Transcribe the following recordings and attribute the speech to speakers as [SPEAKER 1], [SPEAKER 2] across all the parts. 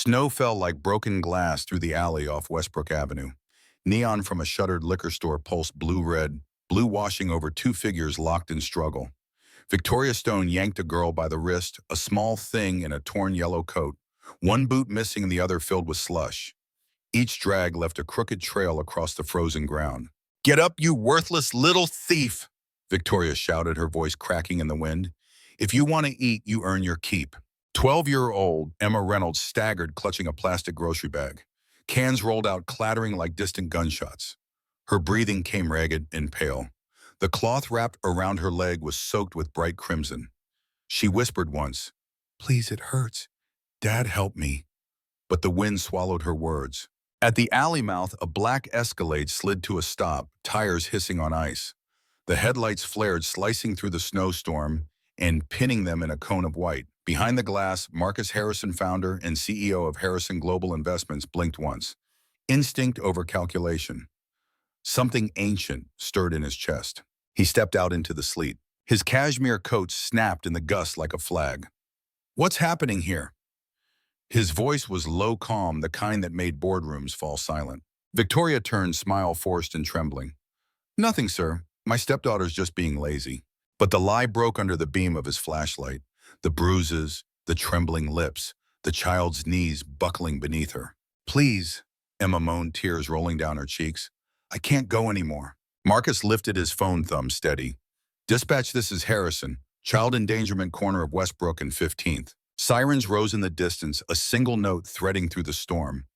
[SPEAKER 1] Snow fell like broken glass through the alley off Westbrook Avenue. Neon from a shuttered liquor store pulsed blue-red, blue washing over two figures locked in struggle. Victoria Stone yanked a girl by the wrist, a small thing in a torn yellow coat, one boot missing and the other filled with slush. Each drag left a crooked trail across the frozen ground. "Get up, you worthless little thief!" Victoria shouted, her voice cracking in the wind. "If you want to eat, you earn your keep." 12-year-old Emma Reynolds staggered, clutching a plastic grocery bag. Cans rolled out, clattering like distant gunshots. Her breathing came ragged and pale. The cloth wrapped around her leg was soaked with bright crimson. She whispered once, "Please, it hurts. Dad, help me." But the wind swallowed her words. At the alley mouth, a black Escalade slid to a stop, tires hissing on ice. The headlights flared, slicing through the snowstorm and pinning them in a cone of white. Behind the glass, Marcus Harrison, founder and CEO of Harrison Global Investments, blinked once. Instinct over calculation. Something ancient stirred in his chest. He stepped out into the sleet. His cashmere coat snapped in the gust like a flag. "What's happening here?" His voice was low, calm, the kind that made boardrooms fall silent. Victoria turned, smile forced and trembling. "Nothing, sir. My stepdaughter's just being lazy." But the lie broke under the beam of his flashlight. The bruises, the trembling lips, the child's knees buckling beneath her. "Please," Emma moaned, tears rolling down her cheeks. "I can't go anymore." Marcus lifted his phone thumb steady. "Dispatch, this is Harrison, child endangerment corner of Westbrook and 15th. Sirens rose in the distance, a single note threading through the storm.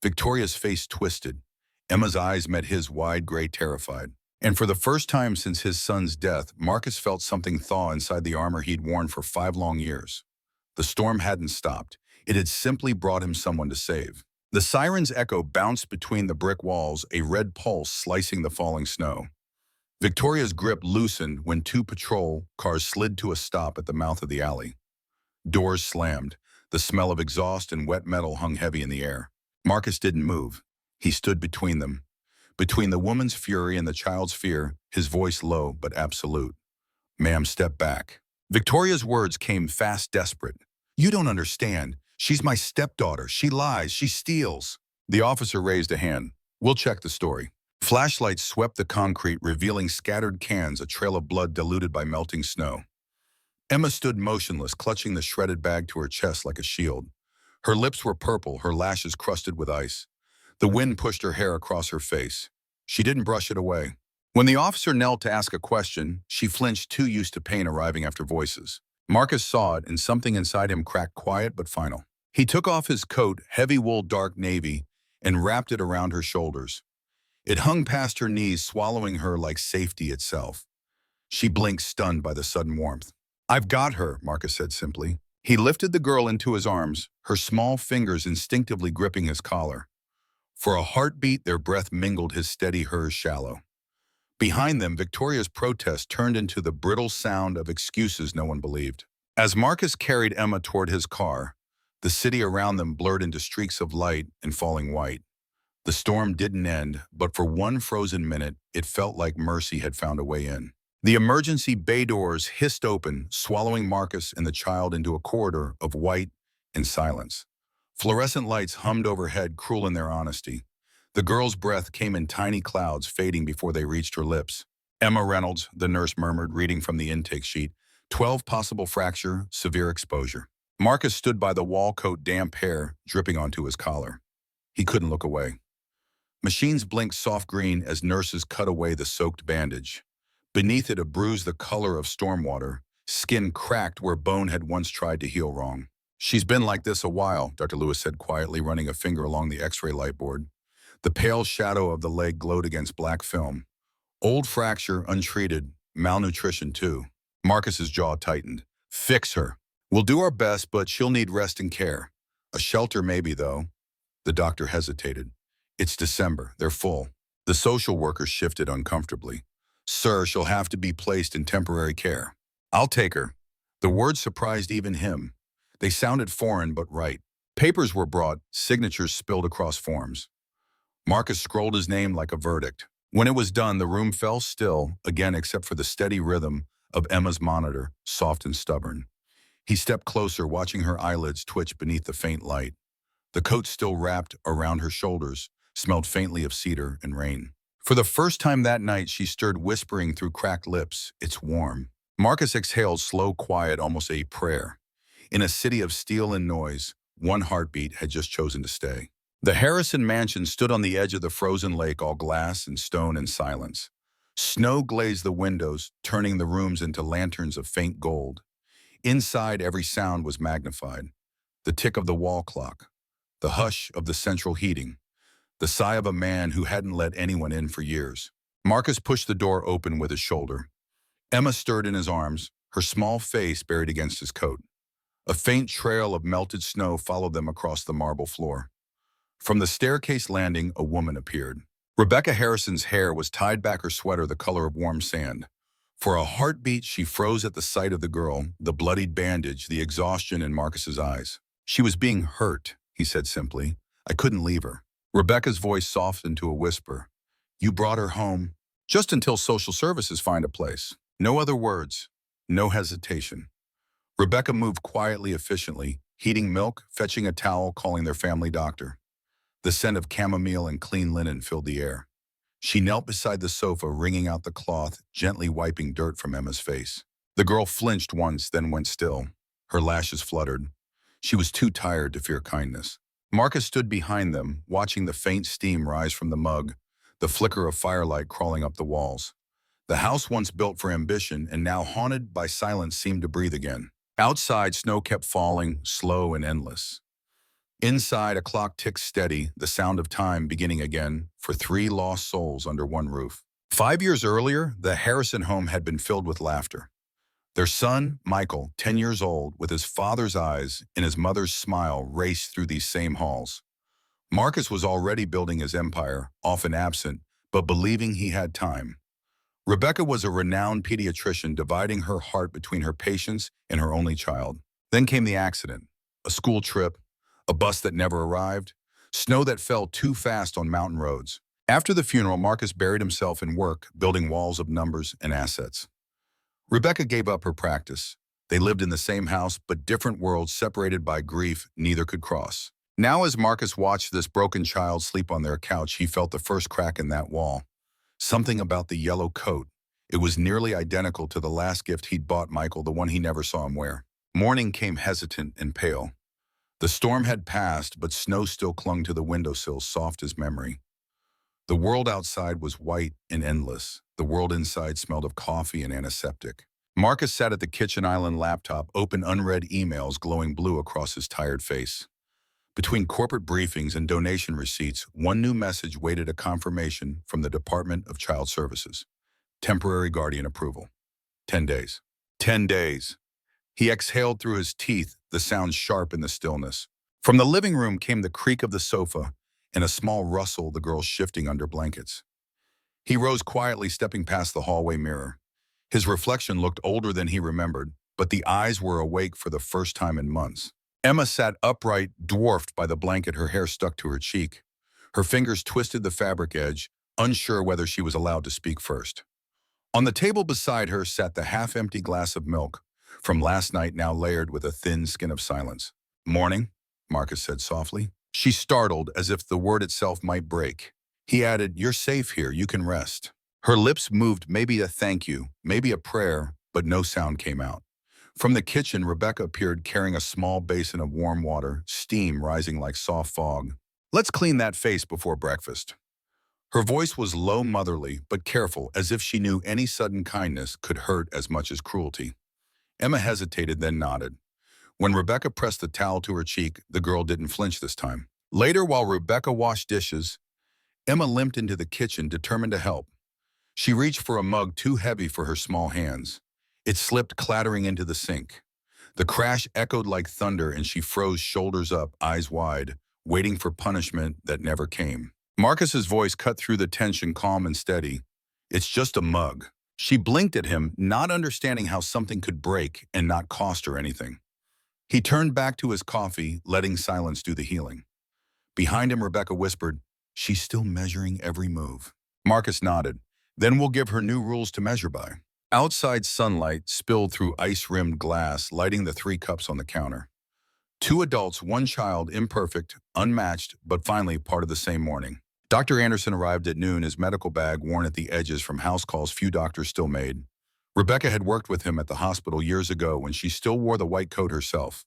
[SPEAKER 1] Victoria's face twisted. Emma's eyes met his, wide, gray, terrified. And for the first time since his son's death, Marcus felt something thaw inside the armor he'd worn for 5 long years. The storm hadn't stopped. It had simply brought him someone to save. The siren's echo bounced between the brick walls, a red pulse slicing the falling snow. Victoria's grip loosened when 2 patrol cars slid to a stop at the mouth of the alley. Doors slammed. The smell of exhaust and wet metal hung heavy in the air. Marcus didn't move. He stood between them. Between the woman's fury and the child's fear, his voice low but absolute. "Ma'am, step back." Victoria's words came fast, desperate. "You don't understand. She's my stepdaughter. She lies. She steals." The officer raised a hand. "We'll check the story." Flashlights swept the concrete, revealing scattered cans, a trail of blood diluted by melting snow. Emma stood motionless, clutching the shredded bag to her chest like a shield. Her lips were purple, her lashes crusted with ice. The wind pushed her hair across her face. She didn't brush it away. When the officer knelt to ask a question, she flinched, too used to pain arriving after voices. Marcus saw it, and something inside him cracked, quiet but final. He took off his coat, heavy wool dark navy, and wrapped it around her shoulders. It hung past her knees, swallowing her like safety itself. She blinked, stunned by the sudden warmth. "I've got her," Marcus said simply. He lifted the girl into his arms, her small fingers instinctively gripping his collar. For a heartbeat, their breath mingled, his steady, hers shallow. Behind them, Victoria's protest turned into the brittle sound of excuses no one believed. As Marcus carried Emma toward his car, the city around them blurred into streaks of light and falling white. The storm didn't end, but for one frozen minute, it felt like mercy had found a way in. The emergency bay doors hissed open, swallowing Marcus and the child into a corridor of white and silence. Fluorescent lights hummed overhead, cruel in their honesty. The girl's breath came in tiny clouds, fading before they reached her lips. "Emma Reynolds," the nurse murmured, reading from the intake sheet. 12 possible fracture, severe exposure. Marcus stood by the wall, coat, damp hair dripping onto his collar. He couldn't look away. Machines blinked soft green as nurses cut away the soaked bandage. Beneath it, a bruise the color of stormwater, skin cracked where bone had once tried to heal wrong. "She's been like this a while," Dr. Lewis said quietly, running a finger along the x-ray light board. The pale shadow of the leg glowed against black film. "Old fracture, untreated, malnutrition too." Marcus's jaw tightened. "Fix her. We'll do our best, but she'll need rest and care. A shelter maybe, though." The doctor hesitated. "It's December. They're full." The social worker shifted uncomfortably. "Sir, she'll have to be placed in temporary care." "I'll take her." The words surprised even him. They sounded foreign but right. Papers were brought, signatures spilled across forms. Marcus scrolled his name like a verdict. When it was done, the room fell still, again except for the steady rhythm of Emma's monitor, soft and stubborn. He stepped closer, watching her eyelids twitch beneath the faint light. The coat still wrapped around her shoulders, smelled faintly of cedar and rain. For the first time that night, she stirred, whispering through cracked lips, "It's warm." Marcus exhaled, slow, quiet, almost a prayer. In a city of steel and noise, one heartbeat had just chosen to stay. The Harrison mansion stood on the edge of the frozen lake, all glass and stone and silence. Snow glazed the windows, turning the rooms into lanterns of faint gold. Inside, every sound was magnified. The tick of the wall clock, the hush of the central heating, the sigh of a man who hadn't let anyone in for years. Marcus pushed the door open with his shoulder. Emma stirred in his arms, her small face buried against his coat. A faint trail of melted snow followed them across the marble floor. From the staircase landing, a woman appeared. Rebecca Harrison's hair was tied back, her sweater the color of warm sand. For a heartbeat, she froze at the sight of the girl, the bloodied bandage, the exhaustion in Marcus's eyes. "She was being hurt," he said simply. "I couldn't leave her." Rebecca's voice softened to a whisper. "You brought her home just until social services find a place." No other words, no hesitation. Rebecca moved quietly, efficiently, heating milk, fetching a towel, calling their family doctor. The scent of chamomile and clean linen filled the air. She knelt beside the sofa, wringing out the cloth, gently wiping dirt from Emma's face. The girl flinched once, then went still. Her lashes fluttered. She was too tired to fear kindness. Marcus stood behind them, watching the faint steam rise from the mug, the flicker of firelight crawling up the walls. The house, once built for ambition and now haunted by silence, seemed to breathe again. Outside, snow kept falling, slow and endless. Inside, a clock ticked steady, the sound of time beginning again for three lost souls under one roof. 5 years earlier, the Harrison home had been filled with laughter. Their son, Michael, 10 years old, with his father's eyes and his mother's smile, raced through these same halls. Marcus was already building his empire, often absent, but believing he had time. Rebecca was a renowned pediatrician, dividing her heart between her patients and her only child. Then came the accident, a school trip, a bus that never arrived, snow that fell too fast on mountain roads. After the funeral, Marcus buried himself in work, building walls of numbers and assets. Rebecca gave up her practice. They lived in the same house, but different worlds, separated by grief neither could cross. Now, as Marcus watched this broken child sleep on their couch, he felt the first crack in that wall. Something about the yellow coat. It was nearly identical to the last gift he'd bought Michael, the one he never saw him wear. Morning came hesitant and pale. The storm had passed, but snow still clung to the windowsill, soft as memory. The world outside was white and endless. The world inside smelled of coffee and antiseptic. Marcus sat at the kitchen island laptop, open unread emails glowing blue across his tired face. Between corporate briefings and donation receipts, one new message waited, a confirmation from the Department of Child Services. Temporary guardian approval. 10 days. 10 days. He exhaled through his teeth, the sound sharp in the stillness. From the living room came the creak of the sofa and a small rustle, the girl shifting under blankets. He rose quietly, stepping past the hallway mirror. His reflection looked older than he remembered, but the eyes were awake for the first time in months. Emma sat upright, dwarfed by the blanket, her hair stuck to her cheek. Her fingers twisted the fabric edge, unsure whether she was allowed to speak first. On the table beside her sat the half-empty glass of milk, from last night now layered with a thin skin of silence. "Morning," Marcus said softly. She startled, as if the word itself might break. He added, "You're safe here, you can rest." Her lips moved, maybe a thank you, maybe a prayer, but no sound came out. From the kitchen, Rebecca appeared, carrying a small basin of warm water, steam rising like soft fog. "Let's clean that face before breakfast." Her voice was low, motherly, but careful, as if she knew any sudden kindness could hurt as much as cruelty. Emma hesitated, then nodded. When Rebecca pressed the towel to her cheek, the girl didn't flinch this time. Later, while Rebecca washed dishes, Emma limped into the kitchen, determined to help. She reached for a mug too heavy for her small hands. It slipped, clattering into the sink. The crash echoed like thunder, and she froze, shoulders up, eyes wide, waiting for punishment that never came. Marcus's voice cut through the tension, calm and steady. "It's just a mug." She blinked at him, not understanding how something could break and not cost her anything. He turned back to his coffee, letting silence do the healing. Behind him, Rebecca whispered, "She's still measuring every move." Marcus nodded. "Then we'll give her new rules to measure by." Outside, sunlight spilled through ice-rimmed glass, lighting the 3 cups on the counter. Two adults, one child, imperfect, unmatched, but finally part of the same morning. Dr. Anderson arrived at noon, his medical bag worn at the edges from house calls few doctors still made. Rebecca had worked with him at the hospital years ago when she still wore the white coat herself.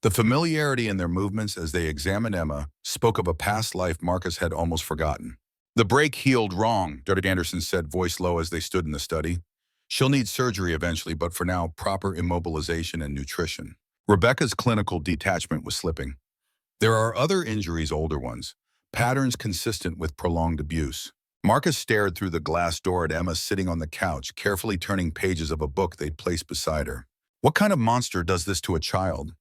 [SPEAKER 1] The familiarity in their movements as they examined Emma spoke of a past life Marcus had almost forgotten. "The break healed wrong," Dr. Anderson said, voice low as they stood in the study. "She'll need surgery eventually, but for now, proper immobilization and nutrition." Rebecca's clinical detachment was slipping. "There are other injuries, older ones, patterns consistent with prolonged abuse." Marcus stared through the glass door at Emma sitting on the couch, carefully turning pages of a book they'd placed beside her. "What kind of monster does this to a child?"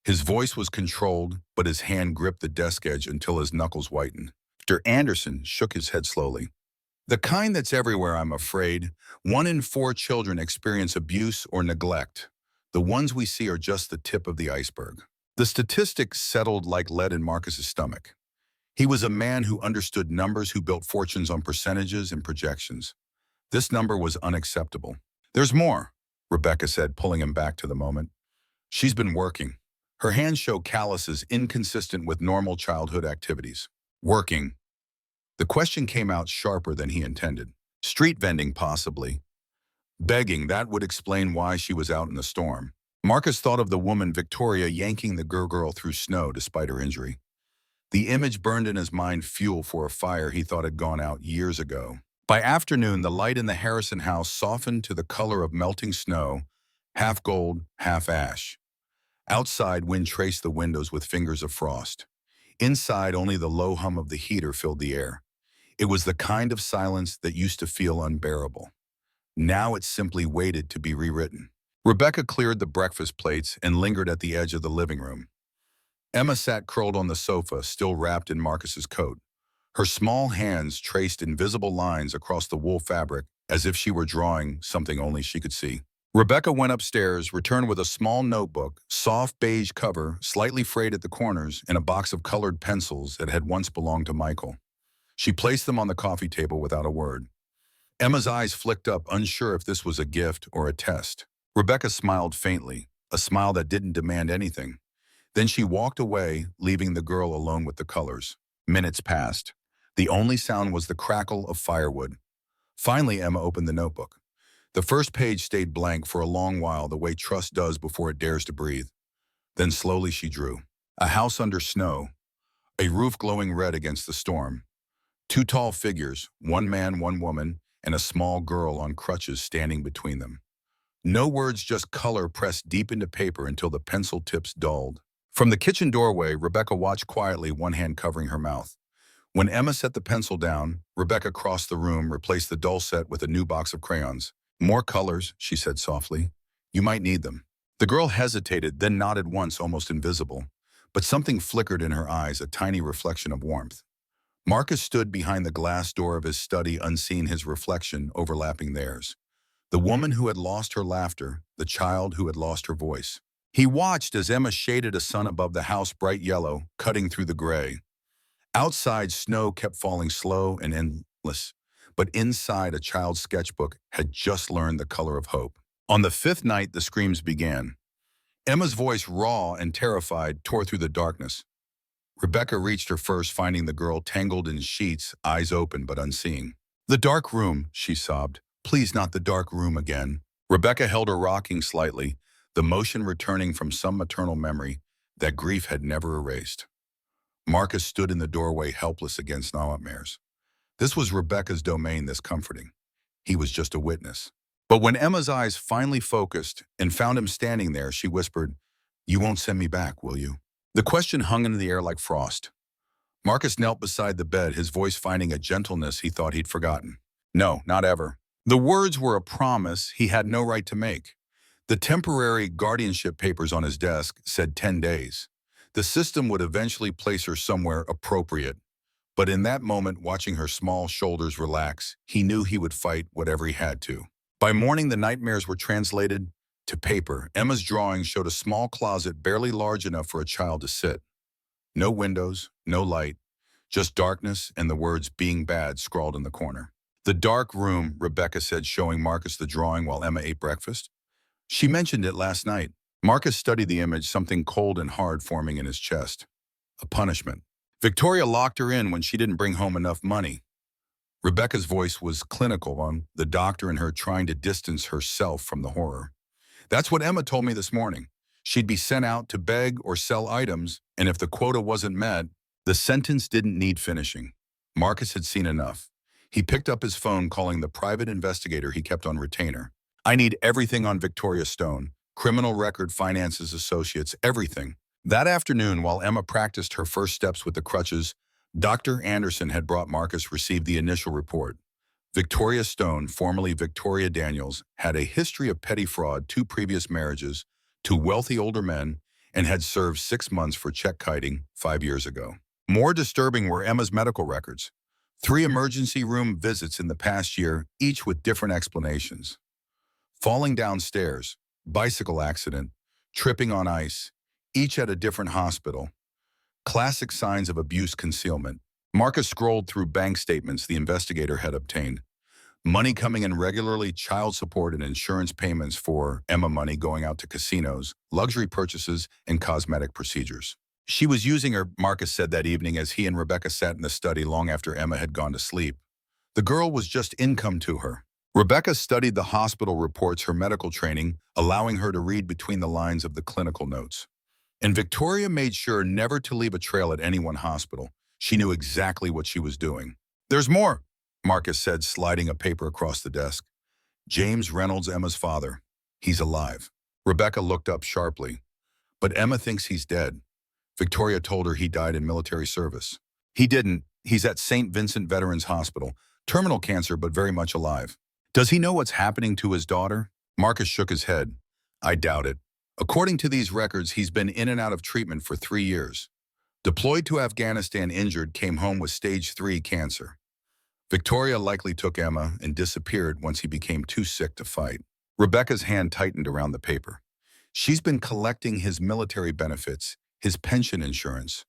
[SPEAKER 1] His voice was controlled, but his hand gripped the desk edge until his knuckles whitened. Dr. Anderson shook his head slowly. "The kind that's everywhere, I'm afraid. 1 in 4 children experience abuse or neglect. The ones we see are just the tip of the iceberg." The statistics settled like lead in Marcus's stomach. He was a man who understood numbers, who built fortunes on percentages and projections. This number was unacceptable. "There's more," Rebecca said, pulling him back to the moment. "She's been working." Her hands show calluses inconsistent with normal childhood activities. Working. The question came out sharper than he intended. Street vending, possibly. Begging, that would explain why she was out in the storm. Marcus thought of the woman, Victoria, yanking the girl through snow despite her injury. The image burned in his mind, fuel for a fire he thought had gone out years ago. By afternoon, the light in the Harrison house softened to the color of melting snow, half gold, half ash. Outside, wind traced the windows with fingers of frost. Inside, only the low hum of the heater filled the air. It was the kind of silence that used to feel unbearable. Now it simply waited to be rewritten. Rebecca cleared the breakfast plates and lingered at the edge of the living room. Emma sat curled on the sofa, still wrapped in Marcus's coat. Her small hands traced invisible lines across the wool fabric as if she were drawing something only she could see. Rebecca went upstairs, returned with a small notebook, soft beige cover, slightly frayed at the corners, and a box of colored pencils that had once belonged to Michael. She placed them on the coffee table without a word. Emma's eyes flicked up, unsure if this was a gift or a test. Rebecca smiled faintly, a smile that didn't demand anything. Then she walked away, leaving the girl alone with the colors. Minutes passed. The only sound was the crackle of firewood. Finally, Emma opened the notebook. The first page stayed blank for a long while, the way trust does before it dares to breathe. Then slowly she drew. A house under snow, a roof glowing red against the storm. 2 tall figures, 1 man, 1 woman, and a small girl on crutches standing between them. No words, just color pressed deep into paper until the pencil tips dulled. From the kitchen doorway, Rebecca watched quietly, one hand covering her mouth. When Emma set the pencil down, Rebecca crossed the room, replaced the dull set with a new box of crayons. "More colors," she said softly. "You might need them." The girl hesitated, then nodded once, almost invisible. But something flickered in her eyes, a tiny reflection of warmth. Marcus stood behind the glass door of his study, unseen, his reflection overlapping theirs. The woman who had lost her laughter, the child who had lost her voice. He watched as Emma shaded a sun above the house, bright yellow, cutting through the gray. Outside, snow kept falling slow and endless, but inside, a child's sketchbook had just learned the color of hope. On the 5th night, the screams began. Emma's voice, raw and terrified, tore through the darkness. Rebecca reached her first, finding the girl tangled in sheets, eyes open but unseeing. "The dark room," she sobbed. "Please, not the dark room again." Rebecca held her, rocking slightly, the motion returning from some maternal memory that grief had never erased. Marcus stood in the doorway, helpless against nightmares. This was Rebecca's domain, this comforting. He was just a witness. But when Emma's eyes finally focused and found him standing there, she whispered, "You won't send me back, will you?" The question hung in the air like frost. Marcus knelt beside the bed, his voice finding a gentleness he thought he'd forgotten. "No, not ever." The words were a promise he had no right to make. The temporary guardianship papers on his desk said 10 days. The system would eventually place her somewhere appropriate. But in that moment, watching her small shoulders relax, he knew he would fight whatever he had to. By morning, the nightmares were translated to paper. Emma's drawing showed a small closet barely large enough for a child to sit. No windows, no light, just darkness and the words "being bad" scrawled in the corner. "The dark room," Rebecca said, showing Marcus the drawing while Emma ate breakfast. "She mentioned it last night." Marcus studied the image, something cold and hard forming in his chest. A punishment. Victoria locked her in when she didn't bring home enough money. Rebecca's voice was clinical on the doctor and her trying to distance herself from the horror. That's what Emma told me this morning. She'd be sent out to beg or sell items, and if the quota wasn't met, the sentence didn't need finishing. Marcus had seen enough. He picked up his phone, calling the private investigator he kept on retainer. I need everything on Victoria Stone. Criminal record, finances, associates, everything. That afternoon, while Emma practiced her first steps with the crutches, Dr. Anderson had brought Marcus received the initial report. Victoria Stone, formerly Victoria Daniels, had a history of petty fraud, 2 previous marriages, to wealthy older men, and had served 6 months for check kiting 5 years ago. More disturbing were Emma's medical records. 3 emergency room visits in the past year, each with different explanations. Falling downstairs, bicycle accident, tripping on ice, each at a different hospital. Classic signs of abuse concealment. Marcus scrolled through bank statements the investigator had obtained. Money coming in regularly, child support and insurance payments for Emma, money going out to casinos, luxury purchases, and cosmetic procedures. She was using her, Marcus said that evening as he and Rebecca sat in the study long after Emma had gone to sleep. The girl was just income to her. Rebecca studied the hospital reports, her medical training, allowing her to read between the lines of the clinical notes. And Victoria made sure never to leave a trail at any one hospital. She knew exactly what she was doing. There's more, Marcus said, sliding a paper across the desk. James Reynolds, Emma's father. He's alive. Rebecca looked up sharply. But Emma thinks he's dead. Victoria told her he died in military service. He didn't. He's at St. Vincent Veterans Hospital. Terminal cancer, but very much alive. Does he know what's happening to his daughter? Marcus shook his head. I doubt it. According to these records, he's been in and out of treatment for 3 years. Deployed to Afghanistan injured, came home with stage 3 cancer. Victoria likely took Emma and disappeared once he became too sick to fight. Rebecca's hand tightened around the paper. She's been collecting his military benefits, his pension insurance,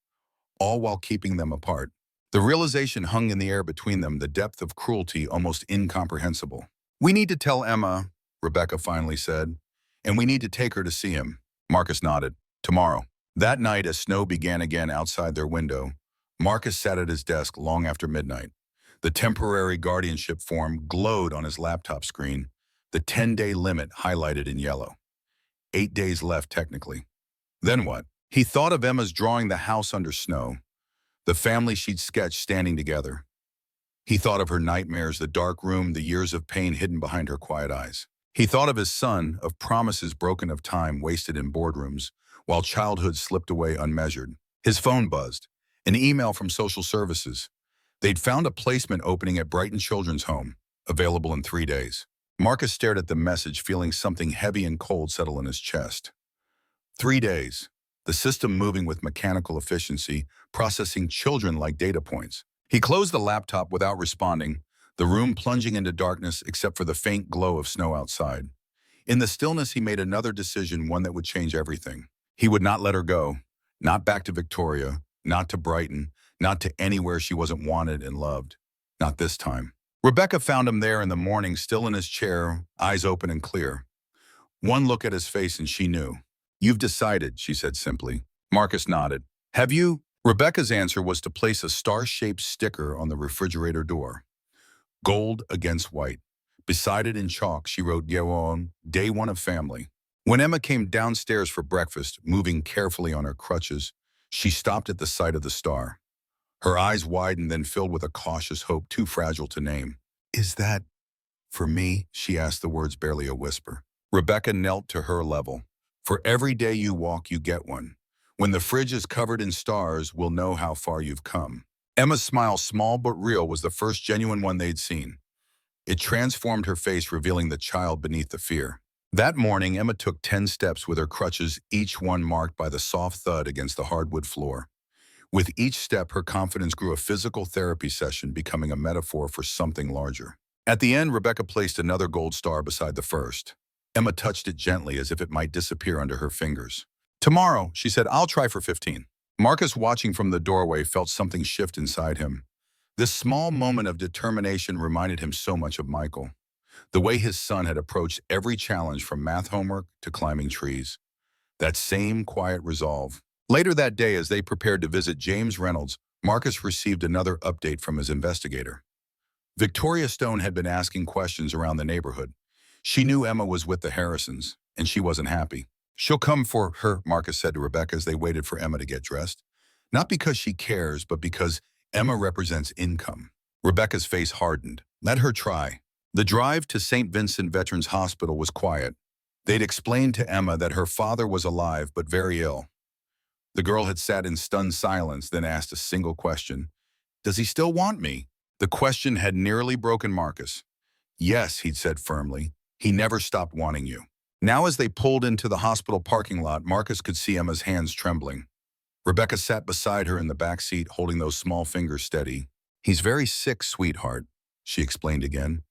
[SPEAKER 1] all while keeping them apart. The realization hung in the air between them, the depth of cruelty almost incomprehensible. We need to tell Emma, Rebecca finally said, and we need to take her to see him. Marcus nodded. Tomorrow. That night, as snow began again outside their window, Marcus sat at his desk long after midnight. The temporary guardianship form glowed on his laptop screen, the 10-day limit highlighted in yellow. 8 days left, technically. Then what? He thought of Emma's drawing the house under snow, the family she'd sketched standing together. He thought of her nightmares, the dark room, the years of pain hidden behind her quiet eyes. He thought of his son, of promises broken, of time wasted in boardrooms, while childhood slipped away unmeasured. His phone buzzed. An email from social services. They'd found a placement opening at Brighton Children's Home, available in 3 days. Marcus stared at the message, feeling something heavy and cold settle in his chest. 3 days. The system moving with mechanical efficiency, processing children like data points. He closed the laptop without responding, the room plunging into darkness except for the faint glow of snow outside. In the stillness, he made another decision, one that would change everything. He would not let her go, not back to Victoria, not to Brighton, not to anywhere she wasn't wanted and loved. Not this time. Rebecca found him there in the morning, still in his chair, eyes open and clear. One look at his face and she knew. You've decided, she said simply. Marcus nodded. Have you? Rebecca's answer was to place a star-shaped sticker on the refrigerator door. Gold against white. Beside it in chalk, she wrote, Yeon, day 1 of family. When Emma came downstairs for breakfast, moving carefully on her crutches, she stopped at the sight of the star. Her eyes widened, then filled with a cautious hope too fragile to name. Is that for me? She asked, the words barely a whisper. Rebecca knelt to her level. For every day you walk, you get one. When the fridge is covered in stars, we'll know how far you've come. Emma's smile, small but real, was the first genuine one they'd seen. It transformed her face, revealing the child beneath the fear. That morning, Emma took 10 steps with her crutches, each one marked by the soft thud against the hardwood floor. With each step, her confidence grew, a physical therapy session becoming a metaphor for something larger. At the end, Rebecca placed another gold star beside the first. Emma touched it gently as if it might disappear under her fingers. Tomorrow, she said, I'll try for 15. Marcus, watching from the doorway, felt something shift inside him. This small moment of determination reminded him so much of Michael. The way his son had approached every challenge, from math homework to climbing trees. That same quiet resolve. Later that day, as they prepared to visit James Reynolds, Marcus received another update from his investigator. Victoria Stone had been asking questions around the neighborhood. She knew Emma was with the Harrisons, and she wasn't happy. "She'll come for her," Marcus said to Rebecca as they waited for Emma to get dressed. "Not because she cares, but because Emma represents income." Rebecca's face hardened. "Let her try." The drive to St. Vincent Veterans Hospital was quiet. They'd explained to Emma that her father was alive but very ill. The girl had sat in stunned silence, then asked a single question. "Does he still want me?" The question had nearly broken Marcus. "Yes," he'd said firmly. "He never stopped wanting you." Now as they pulled into the hospital parking lot, Marcus could see Emma's hands trembling. Rebecca sat beside her in the back seat, holding those small fingers steady. "He's very sick, sweetheart," she explained again.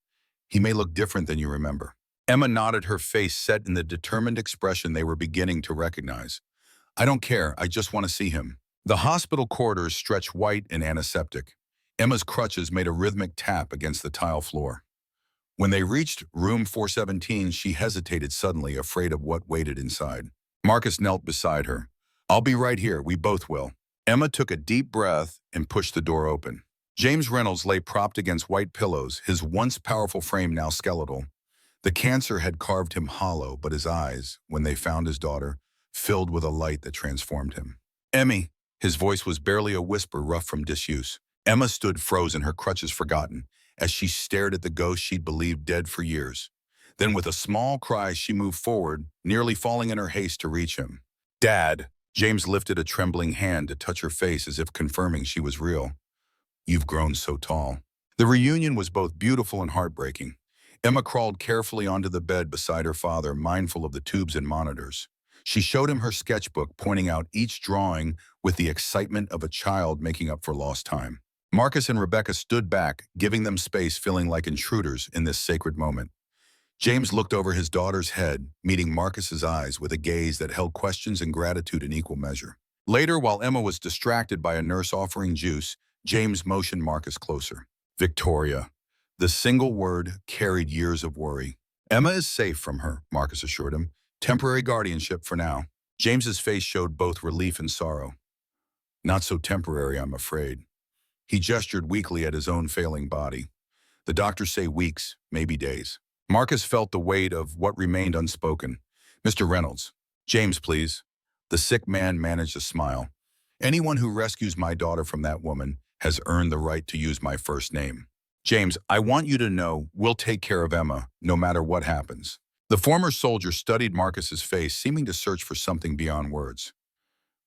[SPEAKER 1] "He may look different than you remember." Emma nodded, her face set in the determined expression they were beginning to recognize. "I don't care, I just want to see him." The hospital corridors stretched white and antiseptic. Emma's crutches made a rhythmic tap against the tile floor. When they reached room 417, she hesitated suddenly, afraid of what waited inside. Marcus knelt beside her. "I'll be right here, we both will." Emma took a deep breath and pushed the door open. James Reynolds lay propped against white pillows, his once powerful frame now skeletal. The cancer had carved him hollow, but his eyes, when they found his daughter, filled with a light that transformed him. "Emmy," his voice was barely a whisper, rough from disuse. Emma stood frozen, her crutches forgotten, as she stared at the ghost she'd believed dead for years. Then with a small cry, she moved forward, nearly falling in her haste to reach him. "Dad!" James lifted a trembling hand to touch her face as if confirming she was real. "You've grown so tall." The reunion was both beautiful and heartbreaking. Emma crawled carefully onto the bed beside her father, mindful of the tubes and monitors. She showed him her sketchbook, pointing out each drawing with the excitement of a child making up for lost time. Marcus and Rebecca stood back, giving them space, feeling like intruders in this sacred moment. James looked over his daughter's head, meeting Marcus's eyes with a gaze that held questions and gratitude in equal measure. Later, while Emma was distracted by a nurse offering juice, James motioned Marcus closer. "Victoria." The single word carried years of worry. "Emma is safe from her," Marcus assured him. "Temporary guardianship for now." James's face showed both relief and sorrow. "Not so temporary, I'm afraid." He gestured weakly at his own failing body. "The doctors say weeks, maybe days." Marcus felt the weight of what remained unspoken. "Mr. Reynolds." "James, please." The sick man managed a smile. "Anyone who rescues my daughter from that woman has earned the right to use my first name. James, I want you to know we'll take care of Emma, no matter what happens." The former soldier studied Marcus's face, seeming to search for something beyond words.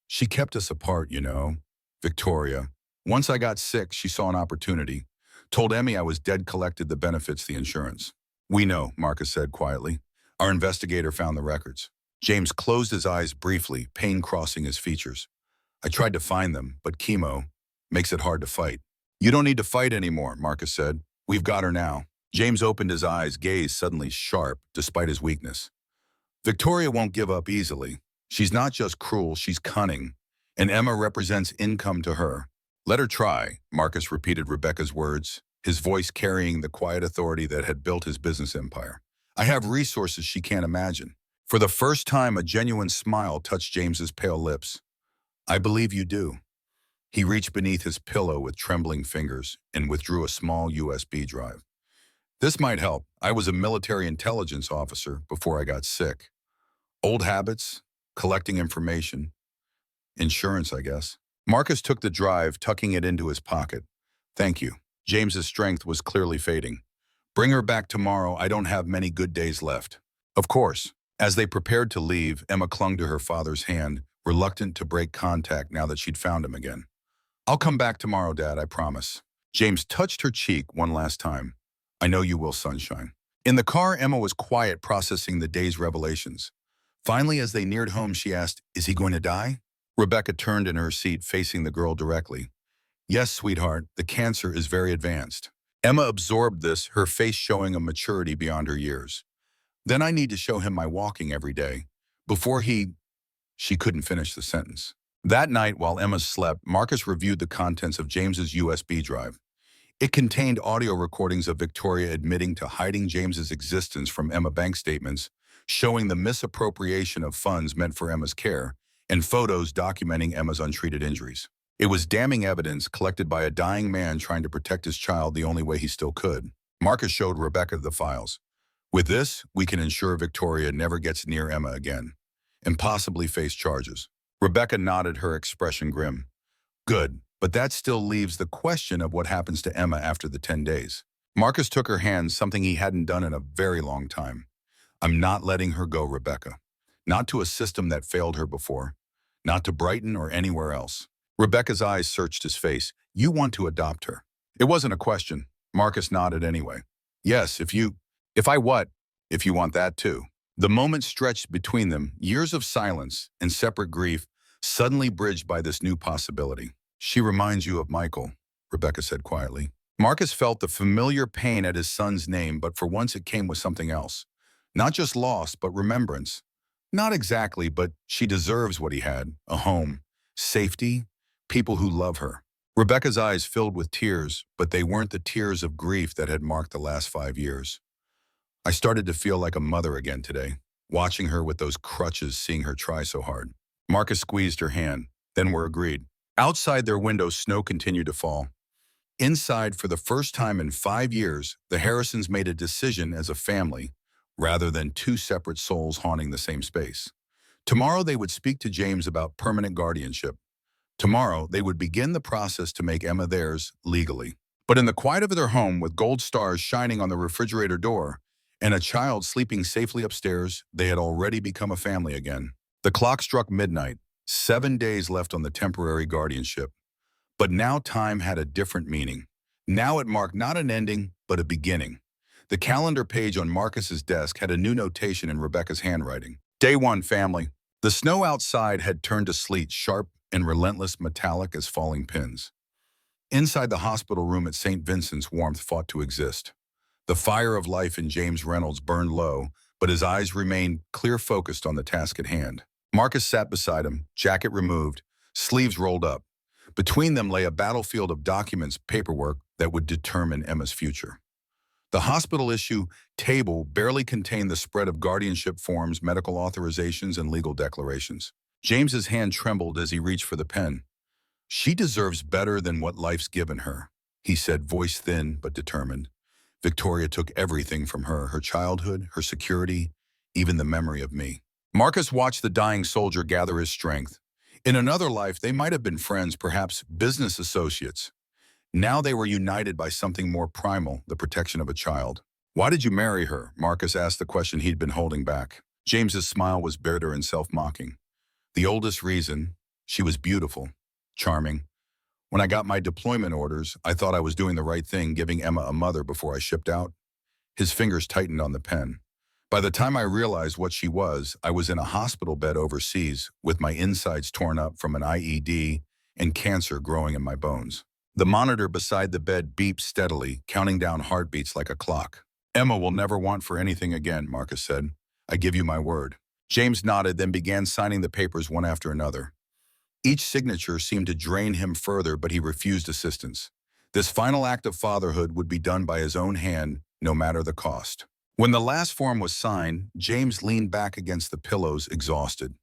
[SPEAKER 1] "She kept us apart, you know, Victoria. Once I got sick, she saw an opportunity. Told Emmy I was dead, collected the benefits, the insurance." "We know," Marcus said quietly. "Our investigator found the records." James closed his eyes briefly, pain crossing his features. "I tried to find them, but chemo makes it hard to fight." "You don't need to fight anymore," Marcus said. "We've got her now." James opened his eyes, gaze suddenly sharp, despite his weakness. "Victoria won't give up easily. She's not just cruel, she's cunning. And Emma represents income to her. Let her try," Marcus repeated Rebecca's words, his voice carrying the quiet authority that had built his business empire. "I have resources she can't imagine." For the first time, a genuine smile touched James's pale lips. "I believe you do." He reached beneath his pillow with trembling fingers and withdrew a small USB drive. "This might help. I was a military intelligence officer before I got sick. Old habits, collecting information, insurance, I guess." Marcus took the drive, tucking it into his pocket. "Thank you." James's strength was clearly fading. "Bring her back tomorrow. I don't have many good days left." "Of course." As they prepared to leave, Emma clung to her father's hand, reluctant to break contact now that she'd found him again. "I'll come back tomorrow, Dad, I promise." James touched her cheek one last time. "I know you will, sunshine." In the car, Emma was quiet, processing the day's revelations. Finally, as they neared home, she asked, "Is he going to die?" Rebecca turned in her seat, facing the girl directly. "Yes, sweetheart, the cancer is very advanced." Emma absorbed this, her face showing a maturity beyond her years. "Then I need to show him my walking every day. Before he—" She couldn't finish the sentence. That night, while Emma slept, Marcus reviewed the contents of James's USB drive. It contained audio recordings of Victoria admitting to hiding James's existence from Emma bank statements, showing the misappropriation of funds meant for Emma's care and photos documenting Emma's untreated injuries. It was damning evidence collected by a dying man trying to protect his child the only way he still could. Marcus showed Rebecca the files. With this, we can ensure Victoria never gets near Emma again and possibly face charges. Rebecca nodded, her expression grim. Good, but that still leaves the question of what happens to Emma after the 10 days. Marcus took her hand, something he hadn't done in a very long time. I'm not letting her go, Rebecca. Not to a system that failed her before. Not to Brighton or anywhere else. Rebecca's eyes searched his face. You want to adopt her? It wasn't a question. Marcus nodded anyway. Yes, if I what? If you want that too. The moment stretched between them, years of silence and separate grief, suddenly bridged by this new possibility. She reminds you of Michael, Rebecca said quietly. Marcus felt the familiar pain at his son's name, but for once it came with something else. Not just loss, but remembrance. Not exactly, but she deserves what he had. A home, safety, people who love her. Rebecca's eyes filled with tears, but they weren't the tears of grief that had marked the last 5 years. I started to feel like a mother again today, watching her with those crutches, seeing her try so hard. Marcus squeezed her hand, then were agreed. Outside their window, snow continued to fall. Inside, for the first time in 5 years, the Harrisons made a decision as a family, rather than two separate souls haunting the same space. Tomorrow they would speak to James about permanent guardianship. Tomorrow they would begin the process to make Emma theirs legally. But in the quiet of their home, with gold stars shining on the refrigerator door, and a child sleeping safely upstairs, they had already become a family again. The clock struck midnight, 7 days left on the temporary guardianship. But now time had a different meaning. Now it marked not an ending, but a beginning. The calendar page on Marcus's desk had a new notation in Rebecca's handwriting. Day 1, family. The snow outside had turned to sleet, sharp and relentless, metallic as falling pins. Inside the hospital room at St. Vincent's, warmth fought to exist. The fire of life in James Reynolds burned low, but his eyes remained clear-focused on the task at hand. Marcus sat beside him, jacket removed, sleeves rolled up. Between them lay a battlefield of documents, paperwork that would determine Emma's future. The hospital issue table barely contained the spread of guardianship forms, medical authorizations, and legal declarations. James's hand trembled as he reached for the pen. She deserves better than what life's given her, he said, voice thin but determined. Victoria took everything from her, her childhood, her security, even the memory of me. Marcus watched the dying soldier gather his strength. In another life, they might have been friends, perhaps business associates. Now they were united by something more primal, the protection of a child. Why did you marry her? Marcus asked the question he'd been holding back. James's smile was bitter and self-mocking. The oldest reason, she was beautiful, charming. When I got my deployment orders, I thought I was doing the right thing, giving Emma a mother before I shipped out. His fingers tightened on the pen. By the time I realized what she was, I was in a hospital bed overseas with my insides torn up from an IED and cancer growing in my bones. The monitor beside the bed beeped steadily, counting down heartbeats like a clock. Emma will never want for anything again, Marcus said. I give you my word. James nodded, then began signing the papers one after another. Each signature seemed to drain him further, but he refused assistance. This final act of fatherhood would be done by his own hand, no matter the cost. When the last form was signed, James leaned back against the pillows, exhausted.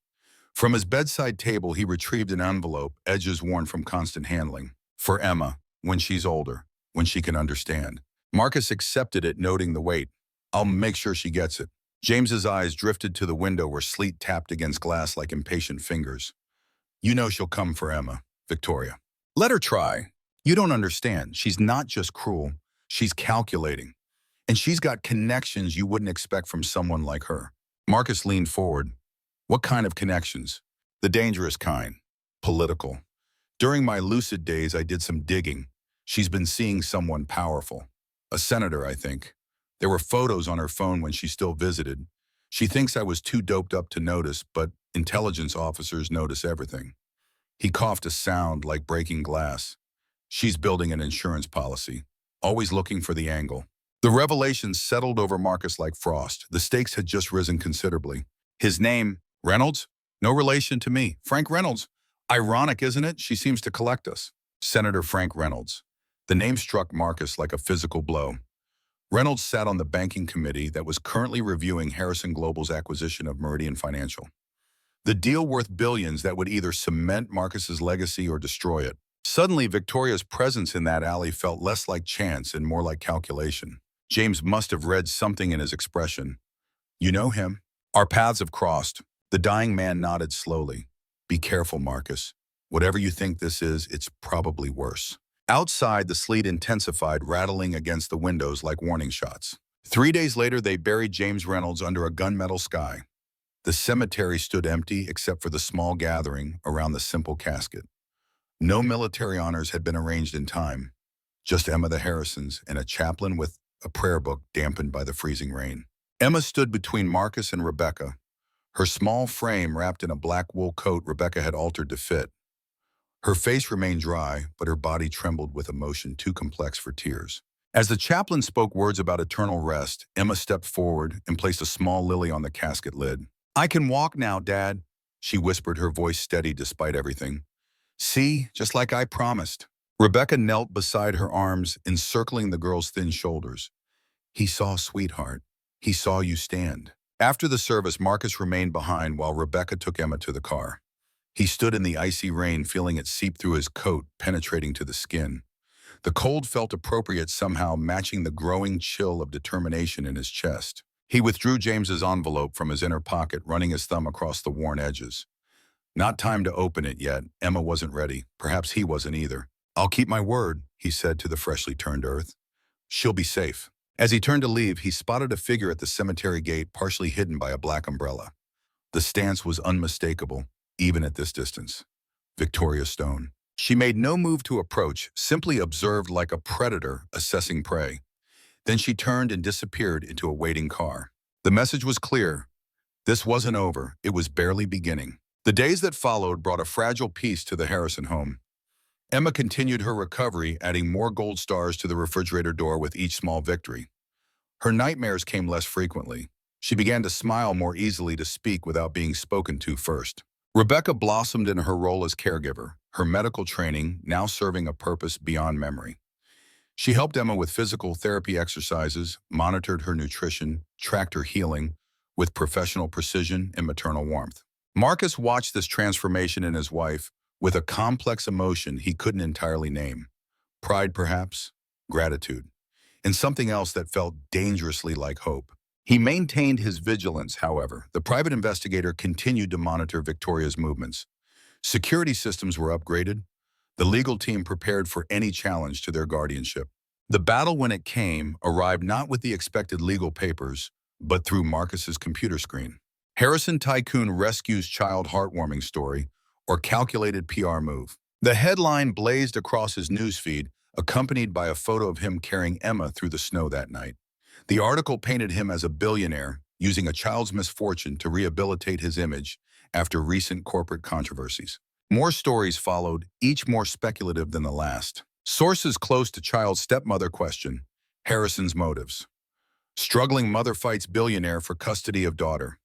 [SPEAKER 1] From his bedside table, he retrieved an envelope, edges worn from constant handling. For Emma, when she's older, when she can understand. Marcus accepted it, noting the weight. I'll make sure she gets it. James's eyes drifted to the window where sleet tapped against glass like impatient fingers. You know she'll come for Emma, Victoria. Let her try. You don't understand. She's not just cruel. She's calculating. And she's got connections you wouldn't expect from someone like her. Marcus leaned forward. What kind of connections? The dangerous kind. Political. During my lucid days, I did some digging. She's been seeing someone powerful. A senator, I think. There were photos on her phone when she still visited. She thinks I was too doped up to notice, but intelligence officers notice everything. He coughed a sound like breaking glass. She's building an insurance policy, always looking for the angle. The revelations settled over Marcus like frost. The stakes had just risen considerably. His name, Reynolds? No relation to me. Frank Reynolds. Ironic, isn't it? She seems to collect us. Senator Frank Reynolds. The name struck Marcus like a physical blow. Reynolds sat on the banking committee that was currently reviewing Harrison Global's acquisition of Meridian Financial. The deal worth billions that would either cement Marcus's legacy or destroy it. Suddenly, Victoria's presence in that alley felt less like chance and more like calculation. James must have read something in his expression. You know him? Our paths have crossed. The dying man nodded slowly. Be careful, Marcus. Whatever you think this is, it's probably worse. Outside, the sleet intensified, rattling against the windows like warning shots. 3 days later, they buried James Reynolds under a gunmetal sky. The cemetery stood empty except for the small gathering around the simple casket. No military honors had been arranged in time, just Emma the Harrisons and a chaplain with a prayer book dampened by the freezing rain. Emma stood between Marcus and Rebecca, her small frame wrapped in a black wool coat Rebecca had altered to fit. Her face remained dry, but her body trembled with emotion too complex for tears. As the chaplain spoke words about eternal rest, Emma stepped forward and placed a small lily on the casket lid. I can walk now, Dad, she whispered, her voice steady despite everything. See, just like I promised. Rebecca knelt beside her, arms encircling the girl's thin shoulders. He saw, sweetheart. He saw you stand. After the service, Marcus remained behind while Rebecca took Emma to the car. He stood in the icy rain, feeling it seep through his coat, penetrating to the skin. The cold felt appropriate somehow, matching the growing chill of determination in his chest. He withdrew James's envelope from his inner pocket, running his thumb across the worn edges. Not time to open it yet. Emma wasn't ready. Perhaps he wasn't either. I'll keep my word, he said to the freshly turned earth. She'll be safe. As he turned to leave, he spotted a figure at the cemetery gate, partially hidden by a black umbrella. The stance was unmistakable, even at this distance. Victoria Stone. She made no move to approach, simply observed like a predator assessing prey. Then she turned and disappeared into a waiting car. The message was clear. This wasn't over. It was barely beginning. The days that followed brought a fragile peace to the Harrison home. Emma continued her recovery, adding more gold stars to the refrigerator door with each small victory. Her nightmares came less frequently. She began to smile more easily, to speak without being spoken to first. Rebecca blossomed in her role as caregiver, her medical training now serving a purpose beyond memory. She helped Emma with physical therapy exercises, monitored her nutrition, tracked her healing with professional precision and maternal warmth. Marcus watched this transformation in his wife with a complex emotion he couldn't entirely name. Pride, perhaps, gratitude, and something else that felt dangerously like hope. He maintained his vigilance, however. The private investigator continued to monitor Victoria's movements. Security systems were upgraded. The legal team prepared for any challenge to their guardianship. The battle, when it came, arrived not with the expected legal papers, but through Marcus's computer screen. Harrison Tycoon rescues child heartwarming story, or calculated PR move. The headline blazed across his newsfeed, accompanied by a photo of him carrying Emma through the snow that night. The article painted him as a billionaire, using a child's misfortune to rehabilitate his image after recent corporate controversies. More stories followed, each more speculative than the last. Sources close to child's stepmother question Harrison's motives. Struggling mother fights billionaire for custody of daughter.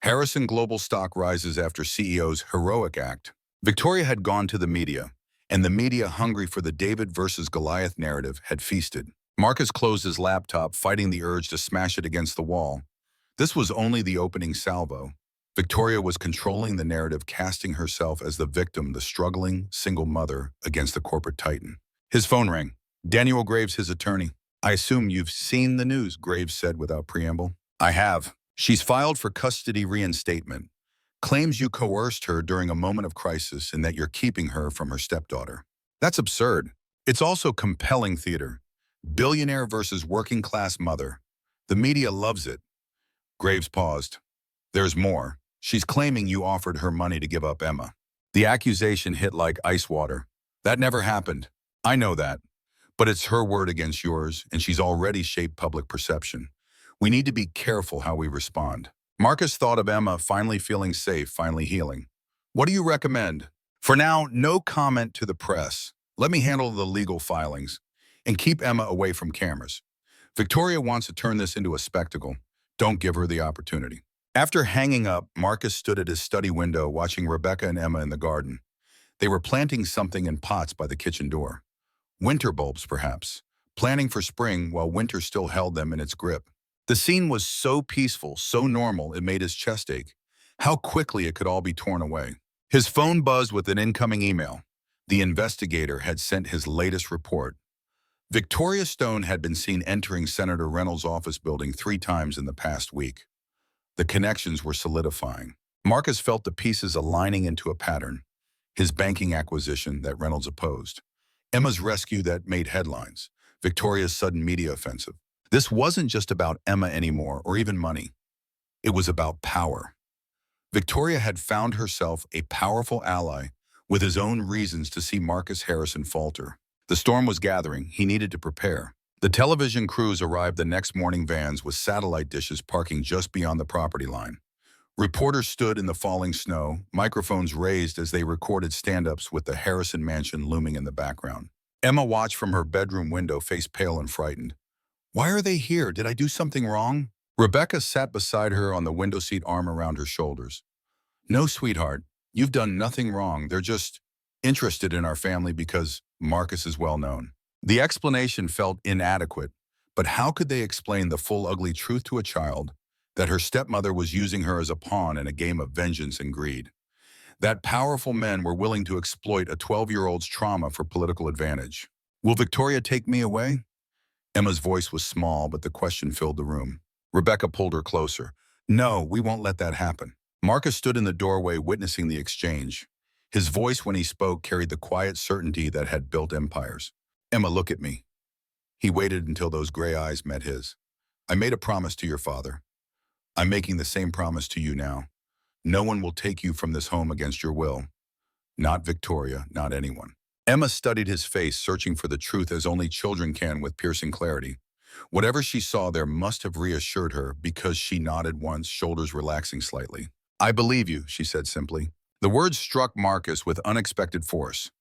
[SPEAKER 1] Harrison Global stock rises after CEO's heroic act. Victoria had gone to the media, and the media, hungry for the David versus Goliath narrative, had feasted. Marcus closed his laptop, fighting the urge to smash it against the wall. This was only the opening salvo. Victoria was controlling the narrative, casting herself as the victim, the struggling single mother against the corporate titan. His phone rang. Daniel Graves, his attorney. I assume you've seen the news, Graves said without preamble. I have. She's filed for custody reinstatement. Claims you coerced her during a moment of crisis and that you're keeping her from her stepdaughter. That's absurd. It's also compelling theater. Billionaire versus working class mother. The media loves it. Graves paused. There's more. She's claiming you offered her money to give up Emma. The accusation hit like ice water. That never happened. I know that. But it's her word against yours, and she's already shaped public perception. We need to be careful how we respond. Marcus thought of Emma finally feeling safe, finally healing. What do you recommend? For now, no comment to the press. Let me handle the legal filings. And keep Emma away from cameras. Victoria wants to turn this into a spectacle. Don't give her the opportunity. After hanging up, Marcus stood at his study window watching Rebecca and Emma in the garden. They were planting something in pots by the kitchen door. Winter bulbs, perhaps. planning for spring while winter still held them in its grip. The scene was so peaceful, so normal, it made his chest ache. How quickly it could all be torn away. His phone buzzed with an incoming email. The investigator had sent his latest report. Victoria Stone had been seen entering Senator Reynolds' office building 3 times in the past week. The connections were solidifying. Marcus felt the pieces aligning into a pattern. His banking acquisition that Reynolds opposed. Emma's rescue that made headlines. Victoria's sudden media offensive. This wasn't just about Emma anymore, or even money. It was about power. Victoria had found herself a powerful ally with his own reasons to see Marcus Harrison falter. The storm was gathering. He needed to prepare. The television crews arrived the next morning, vans with satellite dishes parking just beyond the property line. Reporters stood in the falling snow, microphones raised as they recorded stand-ups with the Harrison mansion looming in the background. Emma watched from her bedroom window, face pale and frightened. "Why are they here? Did I do something wrong?" Rebecca sat beside her on the window seat, arm around her shoulders. "No, sweetheart, you've done nothing wrong. They're just interested in our family because Marcus is well known." The explanation felt inadequate, but how could they explain the full ugly truth to a child that her stepmother was using her as a pawn in a game of vengeance and greed? That powerful men were willing to exploit a 12-year-old's trauma for political advantage. "Will Victoria take me away?" Emma's voice was small, but the question filled the room. Rebecca pulled her closer. "No, we won't let that happen." Marcus stood in the doorway, witnessing the exchange. His voice, when he spoke, carried the quiet certainty that had built empires. "Emma, look at me." He waited until those gray eyes met his. "I made a promise to your father. I'm making the same promise to you now. No one will take you from this home against your will. Not Victoria, not anyone." Emma studied his face, searching for the truth as only children can with piercing clarity. Whatever she saw there must have reassured her, because she nodded once, shoulders relaxing slightly. "I believe you," she said simply. The words struck Marcus with unexpected force.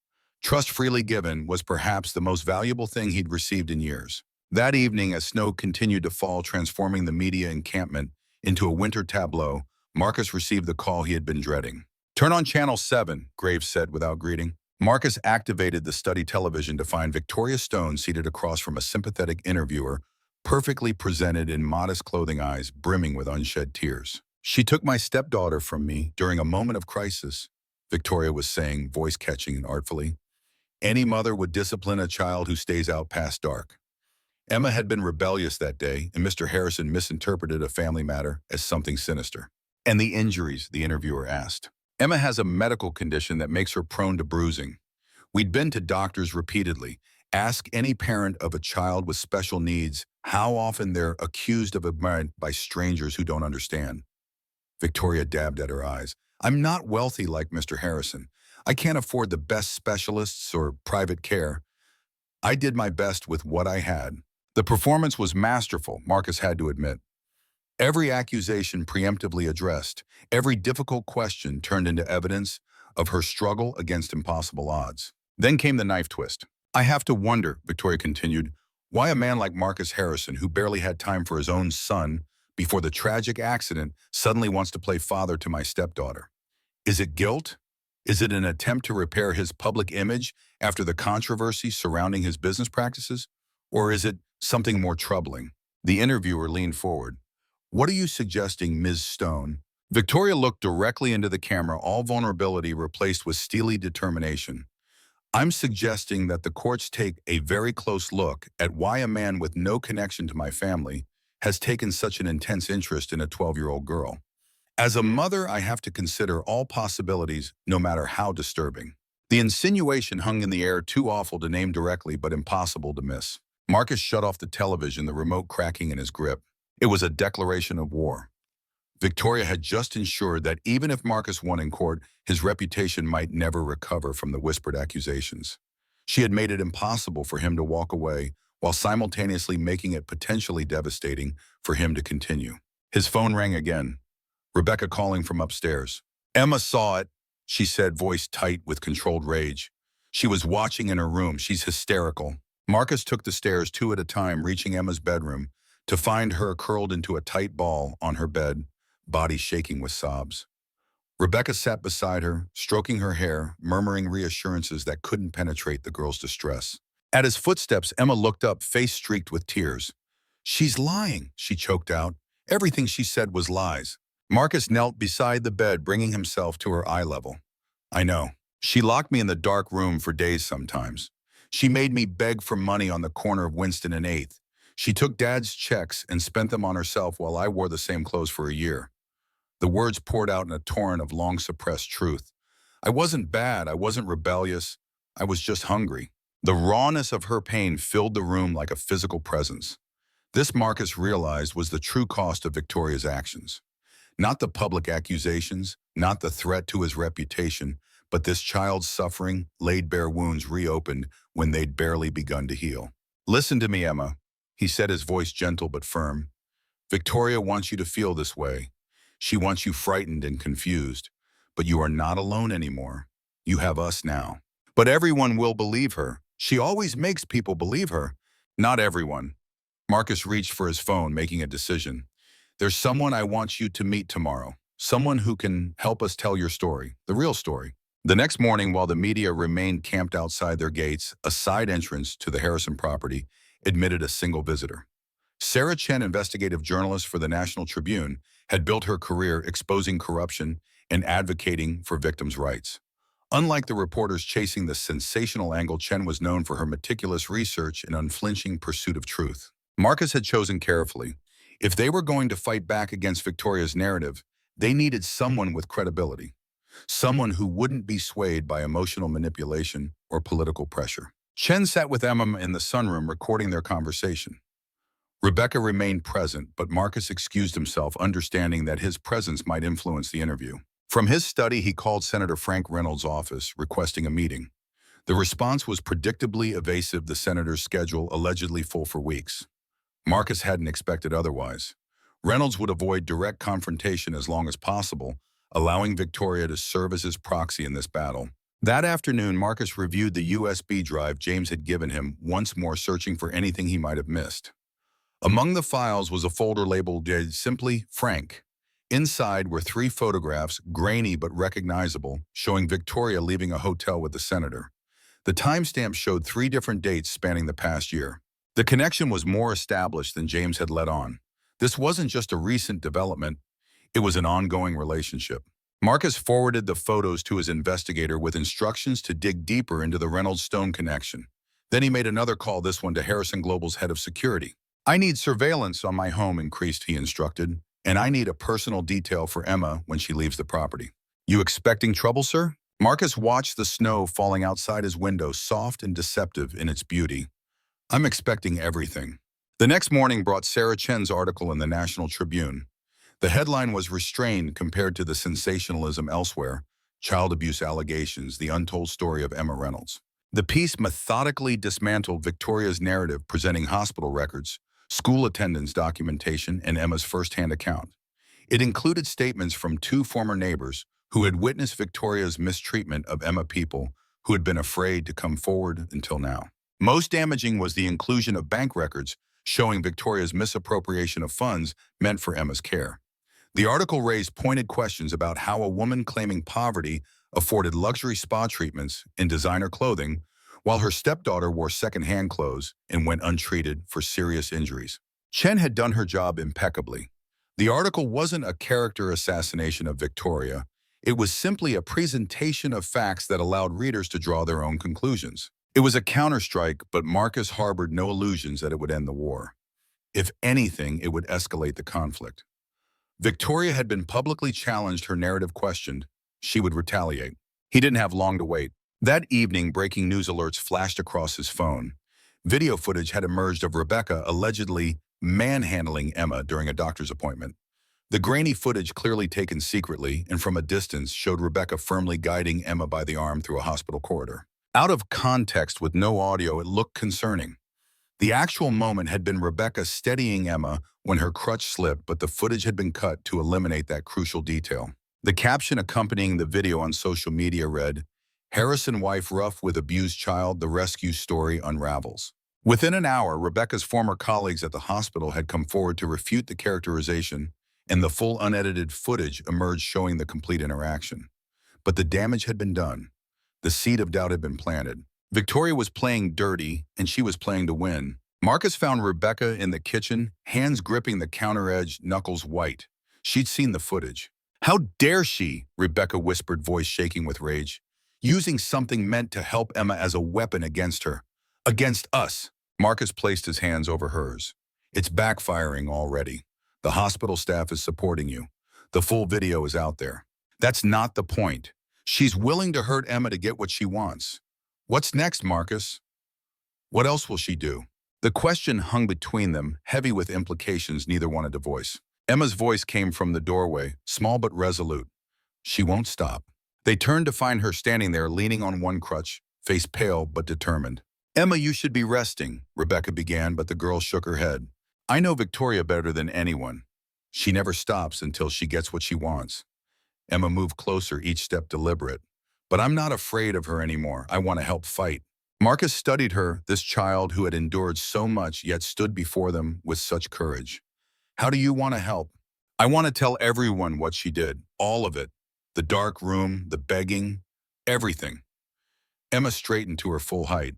[SPEAKER 1] Trust freely given was perhaps the most valuable thing he'd received in years. That evening, as snow continued to fall, transforming the media encampment into a winter tableau, Marcus received the call he had been dreading. "Turn on Channel 7, Graves said without greeting. Marcus activated the study television to find Victoria Stone seated across from a sympathetic interviewer, perfectly presented in modest clothing, eyes brimming with unshed tears. "She took my stepdaughter from me during a moment of crisis," Victoria was saying, voice catching and artfully. "Any mother would discipline a child who stays out past dark." Emma had been rebellious that day, and Mr. Harrison misinterpreted a family matter as something sinister. "And the injuries?" the interviewer asked. "Emma has a medical condition that makes her prone to bruising. We'd been to doctors repeatedly. Ask any parent of a child with special needs how often they're accused of abuse by strangers who don't understand." Victoria dabbed at her eyes. "I'm not wealthy like Mr. Harrison. I can't afford the best specialists or private care. I did my best with what I had." The performance was masterful, Marcus had to admit. Every accusation preemptively addressed, every difficult question turned into evidence of her struggle against impossible odds. Then came the knife twist. "I have to wonder," Victoria continued, "why a man like Marcus Harrison, who barely had time for his own son before the tragic accident, suddenly wants to play father to my stepdaughter. Is it guilt? Is it an attempt to repair his public image after the controversy surrounding his business practices? Or is it something more troubling?" The interviewer leaned forward. "What are you suggesting, Ms. Stone?" Victoria looked directly into the camera, all vulnerability replaced with steely determination. "I'm suggesting that the courts take a very close look at why a man with no connection to my family has taken such an intense interest in a 12-year-old girl. As a mother, I have to consider all possibilities, no matter how disturbing." The insinuation hung in the air, too awful to name directly, but impossible to miss. Marcus shut off the television, the remote cracking in his grip. It was a declaration of war. Victoria had just ensured that even if Marcus won in court, his reputation might never recover from the whispered accusations. She had made it impossible for him to walk away, while simultaneously making it potentially devastating for him to continue. His phone rang again. Rebecca calling from upstairs. "Emma saw it," she said, voice tight with controlled rage. "She was watching in her room. She's hysterical." Marcus took the stairs 2 at a time, reaching Emma's bedroom, to find her curled into a tight ball on her bed, body shaking with sobs. Rebecca sat beside her, stroking her hair, murmuring reassurances that couldn't penetrate the girl's distress. At his footsteps, Emma looked up, face streaked with tears. "She's lying," she choked out. Everything she said was lies. Marcus knelt beside the bed, bringing himself to her eye level. "I know. She locked me in the dark room for days sometimes. She made me beg for money on the corner of Winston and 8th. She took Dad's checks and spent them on herself while I wore the same clothes for a year." The words poured out in a torrent of long-suppressed truth. "I wasn't bad. I wasn't rebellious. I was just hungry." The rawness of her pain filled the room like a physical presence. This, Marcus realized, was the true cost of Victoria's actions. Not the public accusations, not the threat to his reputation, but this child's suffering, laid bare wounds reopened when they'd barely begun to heal. "Listen to me, Emma," he said, his voice gentle but firm. "Victoria wants you to feel this way. She wants you frightened and confused. But you are not alone anymore. You have us now." "But everyone will believe her. She always makes people believe her." "Not everyone." Marcus reached for his phone, making a decision. "There's someone I want you to meet tomorrow. Someone who can help us tell your story, the real story." The next morning, while the media remained camped outside their gates, a side entrance to the Harrison property admitted a single visitor. Sarah Chen, investigative journalist for the National Tribune, had built her career exposing corruption and advocating for victims' rights. Unlike the reporters chasing the sensational angle, Chen was known for her meticulous research and unflinching pursuit of truth. Marcus had chosen carefully. If they were going to fight back against Victoria's narrative, they needed someone with credibility. Someone who wouldn't be swayed by emotional manipulation or political pressure. Chen sat with Emma in the sunroom, recording their conversation. Rebecca remained present, but Marcus excused himself, understanding that his presence might influence the interview. From his study, he called Senator Frank Reynolds' office, requesting a meeting. The response was predictably evasive, the senator's schedule allegedly full for weeks. Marcus hadn't expected otherwise. Reynolds would avoid direct confrontation as long as possible, allowing Victoria to serve as his proxy in this battle. That afternoon, Marcus reviewed the USB drive James had given him, once more searching for anything he might have missed. Among the files was a folder labeled simply Frank. Inside were 3 photographs, grainy but recognizable, showing Victoria leaving a hotel with the senator. The timestamp showed 3 different dates spanning the past year. The connection was more established than James had let on. This wasn't just a recent development, it was an ongoing relationship. Marcus forwarded the photos to his investigator with instructions to dig deeper into the Reynolds-Stone connection. Then he made another call, this one to Harrison Global's head of security. "I need surveillance on my home increased," he instructed, "and I need a personal detail for Emma when she leaves the property." "You expecting trouble, sir?" Marcus watched the snow falling outside his window, soft and deceptive in its beauty. "I'm expecting everything." The next morning brought Sarah Chen's article in the National Tribune. The headline was restrained compared to the sensationalism elsewhere: child abuse allegations, the untold story of Emma Reynolds. The piece methodically dismantled Victoria's narrative, presenting hospital records, school attendance documentation, and Emma's first-hand account. It included statements from 2 former neighbors who had witnessed Victoria's mistreatment of Emma, people who had been afraid to come forward until now. Most damaging was the inclusion of bank records showing Victoria's misappropriation of funds meant for Emma's care. The article raised pointed questions about how a woman claiming poverty afforded luxury spa treatments and designer clothing, while her stepdaughter wore second-hand clothes and went untreated for serious injuries. Chen had done her job impeccably. The article wasn't a character assassination of Victoria. It was simply a presentation of facts that allowed readers to draw their own conclusions. It was a counterstrike, but Marcus harbored no illusions that it would end the war. If anything, it would escalate the conflict. Victoria had been publicly challenged, her narrative questioned. She would retaliate. He didn't have long to wait. That evening, breaking news alerts flashed across his phone. Video footage had emerged of Rebecca allegedly manhandling Emma during a doctor's appointment. The grainy footage, clearly taken secretly and from a distance, showed Rebecca firmly guiding Emma by the arm through a hospital corridor. Out of context, with no audio, it looked concerning. The actual moment had been Rebecca steadying Emma when her crutch slipped, but the footage had been cut to eliminate that crucial detail. The caption accompanying the video on social media read, "Harrison wife rough with abused child, the rescue story unravels." Within an hour, Rebecca's former colleagues at the hospital had come forward to refute the characterization, and the full unedited footage emerged showing the complete interaction. But the damage had been done. The seed of doubt had been planted. Victoria was playing dirty, and she was playing to win. Marcus found Rebecca in the kitchen, hands gripping the counter edge, knuckles white. She'd seen the footage. "How dare she?" Rebecca whispered, voice shaking with rage. "Using something meant to help Emma as a weapon against her. Against us." Marcus placed his hands over hers. "It's backfiring already. The hospital staff is supporting you. The full video is out there. That's not the point. She's willing to hurt Emma to get what she wants. What's next, Marcus? What else will she do?" The question hung between them, heavy with implications neither wanted to voice. Emma's voice came from the doorway, small but resolute. "She won't stop." They turned to find her standing there, leaning on one crutch, face pale but determined. "Emma, you should be resting," Rebecca began, but the girl shook her head. "I know Victoria better than anyone. She never stops until she gets what she wants." Emma moved closer, each step deliberate. "But I'm not afraid of her anymore. I want to help fight." Marcus studied her, this child who had endured so much yet stood before them with such courage. "How do you want to help?" "I want to tell everyone what she did, all of it. The dark room, the begging, everything." Emma straightened to her full height.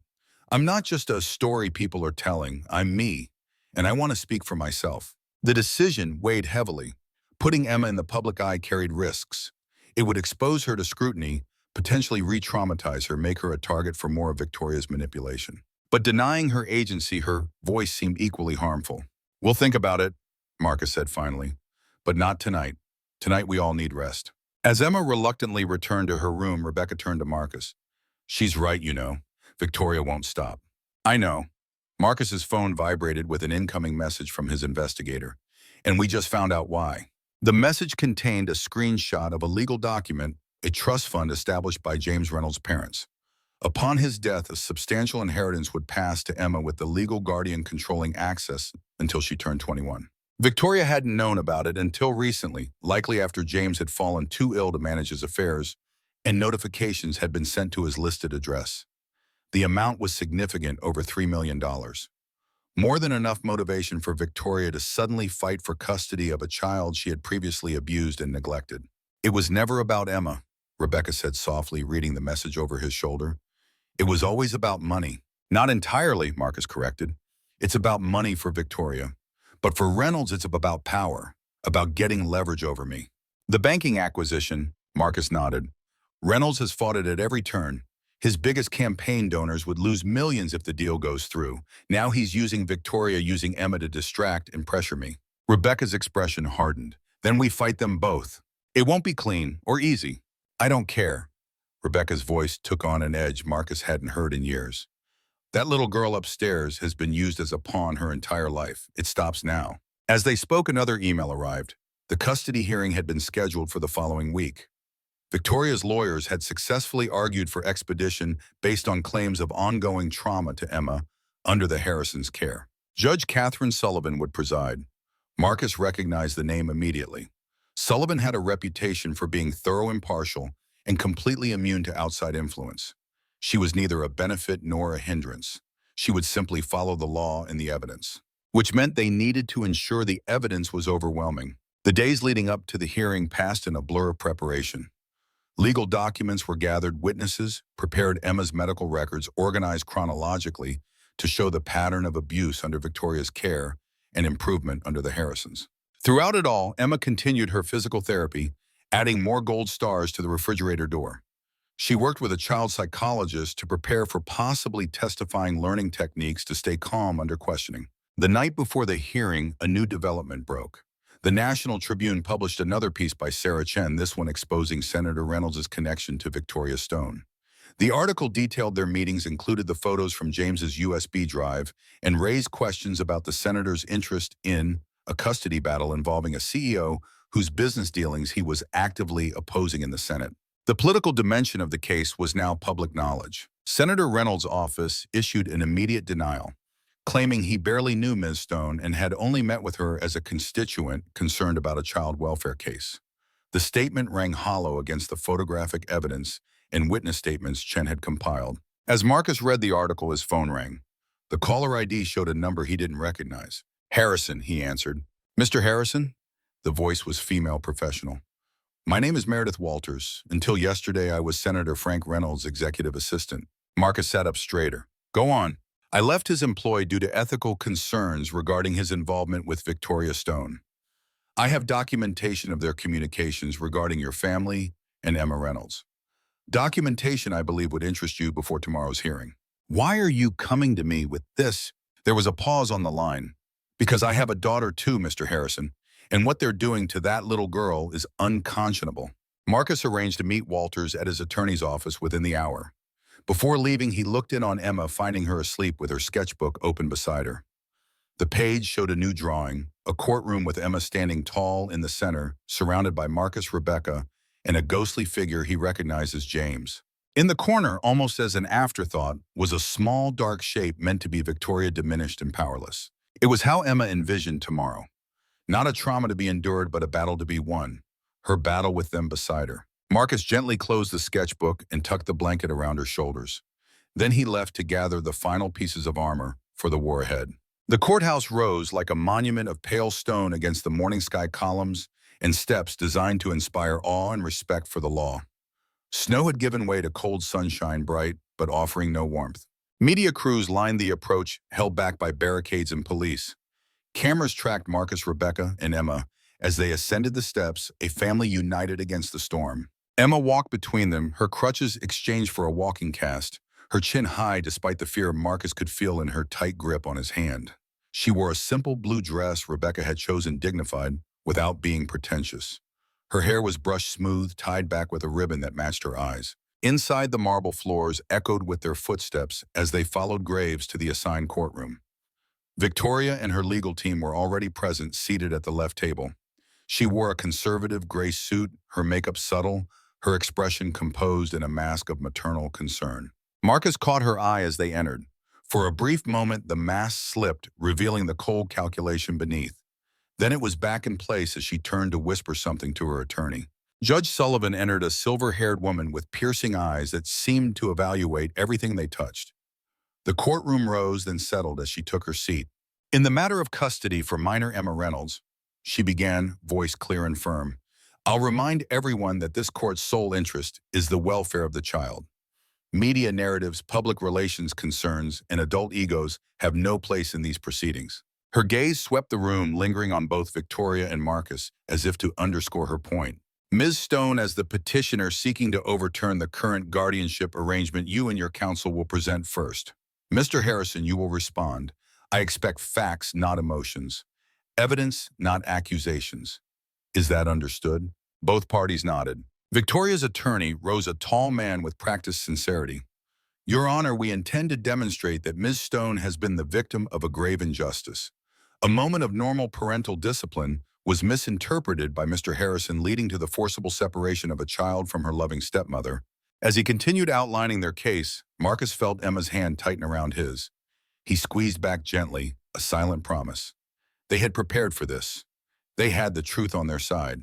[SPEAKER 1] "I'm not just a story people are telling, I'm me, and I want to speak for myself." The decision weighed heavily. Putting Emma in the public eye carried risks. It would expose her to scrutiny, potentially re-traumatize her, make her a target for more of Victoria's manipulation. But denying her agency, her voice seemed equally harmful. "We'll think about it," Marcus said finally. "But not tonight. Tonight we all need rest." As Emma reluctantly returned to her room, Rebecca turned to Marcus. "She's right, you know. Victoria won't stop." "I know." Marcus's phone vibrated with an incoming message from his investigator. "And we just found out why." The message contained a screenshot of a legal document, a trust fund established by James Reynolds' parents. Upon his death, a substantial inheritance would pass to Emma with the legal guardian controlling access until she turned 21. Victoria hadn't known about it until recently, likely after James had fallen too ill to manage his affairs, and notifications had been sent to his listed address. The amount was significant, over $3 million. More than enough motivation for Victoria to suddenly fight for custody of a child she had previously abused and neglected. "It was never about Emma," Rebecca said softly, reading the message over his shoulder. "It was always about money." "Not entirely," Marcus corrected. "It's about money for Victoria. But for Reynolds, it's about power, about getting leverage over me." "The banking acquisition," Marcus nodded. "Reynolds has fought it at every turn. His biggest campaign donors would lose millions if the deal goes through. Now he's using Victoria, using Emma to distract and pressure me." Rebecca's expression hardened. "Then we fight them both. It won't be clean or easy." "I don't care." Rebecca's voice took on an edge Marcus hadn't heard in years. "That little girl upstairs has been used as a pawn her entire life. It stops now." As they spoke, another email arrived. The custody hearing had been scheduled for the following week. Victoria's lawyers had successfully argued for expedition based on claims of ongoing trauma to Emma under the Harrisons' care. Judge Catherine Sullivan would preside. Marcus recognized the name immediately. Sullivan had a reputation for being thorough, impartial, and completely immune to outside influence. She was neither a benefit nor a hindrance. She would simply follow the law and the evidence, which meant they needed to ensure the evidence was overwhelming. The days leading up to the hearing passed in a blur of preparation. Legal documents were gathered, witnesses prepared, Emma's medical records organized chronologically to show the pattern of abuse under Victoria's care and improvement under the Harrisons. Throughout it all, Emma continued her physical therapy, adding more gold stars to the refrigerator door. She worked with a child psychologist to prepare for possibly testifying, learning techniques to stay calm under questioning. The night before the hearing, a new development broke. The National Tribune published another piece by Sarah Chen, this one exposing Senator Reynolds' connection to Victoria Stone. The article detailed their meetings, included the photos from James's USB drive, and raised questions about the senator's interest in a custody battle involving a CEO whose business dealings he was actively opposing in the Senate. The political dimension of the case was now public knowledge. Senator Reynolds' office issued an immediate denial, claiming he barely knew Ms. Stone and had only met with her as a constituent concerned about a child welfare case. The statement rang hollow against the photographic evidence and witness statements Chen had compiled. As Marcus read the article, his phone rang. The caller ID showed a number he didn't recognize. "Harrison," he answered. "Mr. Harrison?" The voice was female, professional. "My name is Meredith Walters. Until yesterday, I was Senator Frank Reynolds' executive assistant. Marcus sat up straighter. Go on. I left his employ due to ethical concerns regarding his involvement with Victoria Stone. I have documentation of their communications regarding your family and Emma Reynolds. Documentation I believe would interest you before tomorrow's hearing. Why are you coming to me with this? There was a pause on the line. Because I have a daughter too, Mr. Harrison, and what they're doing to that little girl is unconscionable. Marcus arranged to meet Walters at his attorney's office within the hour. Before leaving, he looked in on Emma, finding her asleep with her sketchbook open beside her. The page showed a new drawing, a courtroom with Emma standing tall in the center, surrounded by Marcus, Rebecca, and a ghostly figure he recognized as James. In the corner, almost as an afterthought, was a small, dark shape meant to be Victoria, diminished and powerless. It was how Emma envisioned tomorrow. Not a trauma to be endured, but a battle to be won. Her battle with them beside her. Marcus gently closed the sketchbook and tucked the blanket around her shoulders. Then he left to gather the final pieces of armor for the war ahead. The courthouse rose like a monument of pale stone against the morning sky, columns and steps designed to inspire awe and respect for the law. Snow had given way to cold sunshine, bright but offering no warmth. Media crews lined the approach, held back by barricades and police. Cameras tracked Marcus, Rebecca, and Emma as they ascended the steps, a family united against the storm. Emma walked between them, her crutches exchanged for a walking cast, her chin high despite the fear Marcus could feel in her tight grip on his hand. She wore a simple blue dress Rebecca had chosen, dignified, without being pretentious. Her hair was brushed smooth, tied back with a ribbon that matched her eyes. Inside, the marble floors echoed with their footsteps as they followed Graves to the assigned courtroom. Victoria and her legal team were already present, seated at the left table. She wore a conservative gray suit, her makeup subtle, her expression composed in a mask of maternal concern. Marcus caught her eye as they entered. For a brief moment, the mask slipped, revealing the cold calculation beneath. Then it was back in place as she turned to whisper something to her attorney. Judge Sullivan entered, a silver-haired woman with piercing eyes that seemed to evaluate everything they touched. The courtroom rose, then settled as she took her seat. In the matter of custody for minor Emma Reynolds, she began, voice clear and firm, I'll remind everyone that this court's sole interest is the welfare of the child. Media narratives, public relations concerns, and adult egos have no place in these proceedings. Her gaze swept the room, lingering on both Victoria and Marcus, as if to underscore her point. Ms. Stone, as the petitioner seeking to overturn the current guardianship arrangement, you and your counsel will present first. Mr. Harrison, you will respond. I expect facts, not emotions. Evidence, not accusations. Is that understood? Both parties nodded. Victoria's attorney rose, a tall man with practiced sincerity. Your Honor, we intend to demonstrate that Ms. Stone has been the victim of a grave injustice. A moment of normal parental discipline was misinterpreted by Mr. Harrison, leading to the forcible separation of a child from her loving stepmother. As he continued outlining their case, Marcus felt Emma's hand tighten around his. He squeezed back gently, a silent promise. They had prepared for this. They had the truth on their side.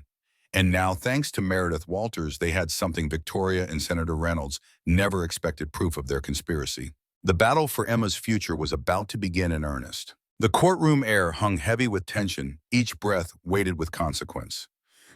[SPEAKER 1] And now, thanks to Meredith Walters, they had something Victoria and Senator Reynolds never expected: proof of their conspiracy. The battle for Emma's future was about to begin in earnest. The courtroom air hung heavy with tension, each breath weighted with consequence.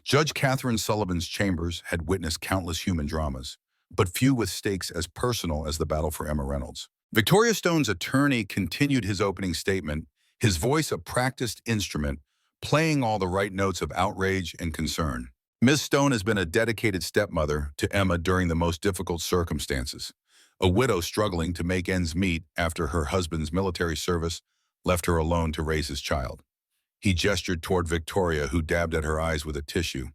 [SPEAKER 1] Judge Catherine Sullivan's chambers had witnessed countless human dramas, but few with stakes as personal as the battle for Emma Reynolds. Victoria Stone's attorney continued his opening statement, his voice a practiced instrument, playing all the right notes of outrage and concern. Ms. Stone has been a dedicated stepmother to Emma during the most difficult circumstances, a widow struggling to make ends meet after her husband's military service left her alone to raise his child. He gestured toward Victoria, who dabbed at her eyes with a tissue.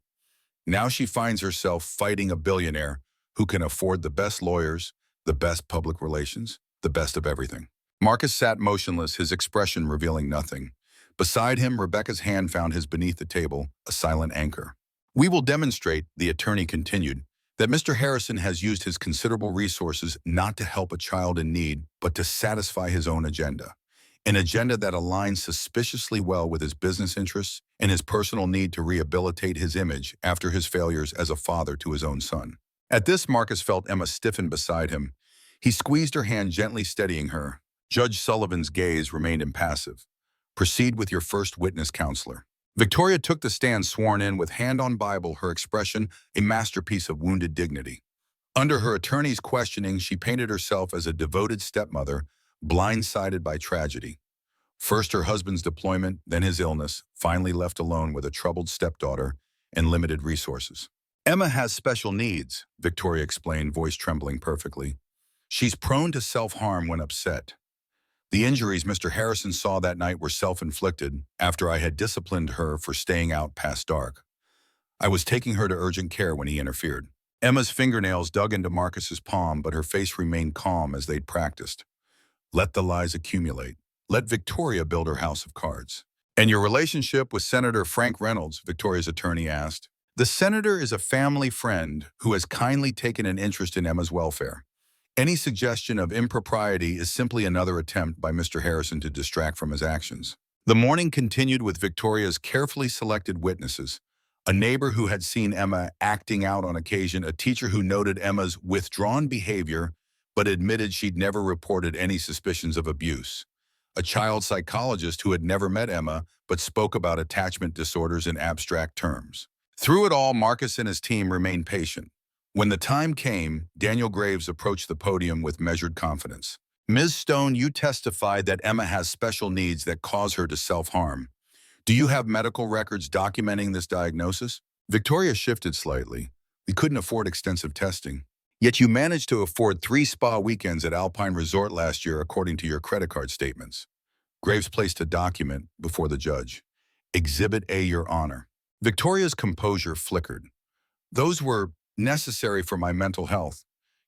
[SPEAKER 1] Now she finds herself fighting a billionaire who can afford the best lawyers, the best public relations, the best of everything. Marcus sat motionless, his expression revealing nothing. Beside him, Rebecca's hand found his beneath the table, a silent anchor. We will demonstrate, the attorney continued, that Mr. Harrison has used his considerable resources not to help a child in need, but to satisfy his own agenda. An agenda that aligns suspiciously well with his business interests and his personal need to rehabilitate his image after his failures as a father to his own son. At this, Marcus felt Emma stiffen beside him. He squeezed her hand, gently steadying her. Judge Sullivan's gaze remained impassive. Proceed with your first witness, counselor. Victoria took the stand, sworn in with hand on Bible, her expression a masterpiece of wounded dignity. Under her attorney's questioning, she painted herself as a devoted stepmother, blindsided by tragedy. First her husband's deployment, then his illness, finally left alone with a troubled stepdaughter and limited resources. Emma has special needs, Victoria explained, voice trembling perfectly. She's prone to self-harm when upset. The injuries Mr. Harrison saw that night were self-inflicted after I had disciplined her for staying out past dark. I was taking her to urgent care when he interfered. Emma's fingernails dug into Marcus's palm, but her face remained calm as they'd practiced. Let the lies accumulate. Let Victoria build her house of cards. And your relationship with Senator Frank Reynolds, Victoria's attorney asked. The senator is a family friend who has kindly taken an interest in Emma's welfare. Any suggestion of impropriety is simply another attempt by Mr. Harrison to distract from his actions. The morning continued with Victoria's carefully selected witnesses. A neighbor who had seen Emma acting out on occasion, a teacher who noted Emma's withdrawn behavior but admitted she'd never reported any suspicions of abuse, a child psychologist who had never met Emma but spoke about attachment disorders in abstract terms. Through it all, Marcus and his team remained patient. When the time came, Daniel Graves approached the podium with measured confidence. Ms. Stone, you testified that Emma has special needs that cause her to self-harm. Do you have medical records documenting this diagnosis? Victoria shifted slightly. We couldn't afford extensive testing. Yet you managed to afford 3 spa weekends at Alpine Resort last year according to your credit card statements. Graves placed a document before the judge. Exhibit A, Your Honor. Victoria's composure flickered. Those were necessary for my mental health.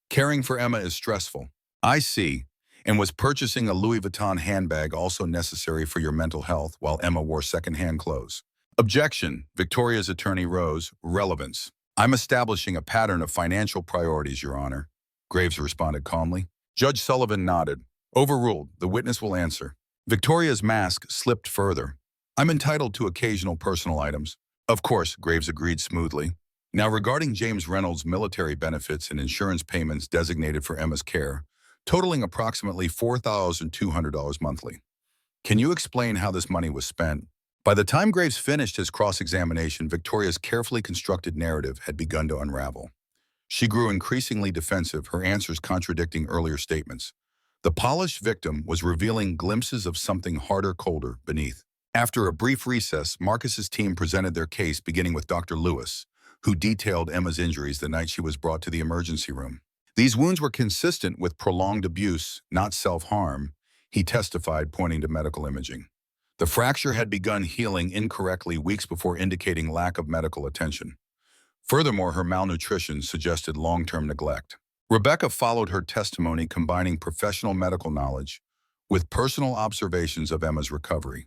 [SPEAKER 1] Caring for Emma is stressful. I see. And was purchasing a Louis Vuitton handbag also necessary for your mental health while Emma wore second-hand clothes? Objection. Victoria's attorney rose. Relevance. I'm establishing a pattern of financial priorities, Your Honor. Graves responded calmly. Judge Sullivan nodded. Overruled. The witness will answer. Victoria's mask slipped further. I'm entitled to occasional personal items. Of course, Graves agreed smoothly. Now regarding James Reynolds' military benefits and insurance payments designated for Emma's care, totaling approximately $4,200 monthly. Can you explain how this money was spent? By the time Graves finished his cross-examination, Victoria's carefully constructed narrative had begun to unravel. She grew increasingly defensive, her answers contradicting earlier statements. The polished victim was revealing glimpses of something harder, colder, beneath. After a brief recess, Marcus's team presented their case, beginning with Dr. Lewis, who detailed Emma's injuries the night she was brought to the emergency room. These wounds were consistent with prolonged abuse, not self-harm, he testified, pointing to medical imaging. The fracture had begun healing incorrectly weeks before, indicating lack of medical attention. Furthermore, her malnutrition suggested long-term neglect. Rebecca followed her testimony, combining professional medical knowledge with personal observations of Emma's recovery.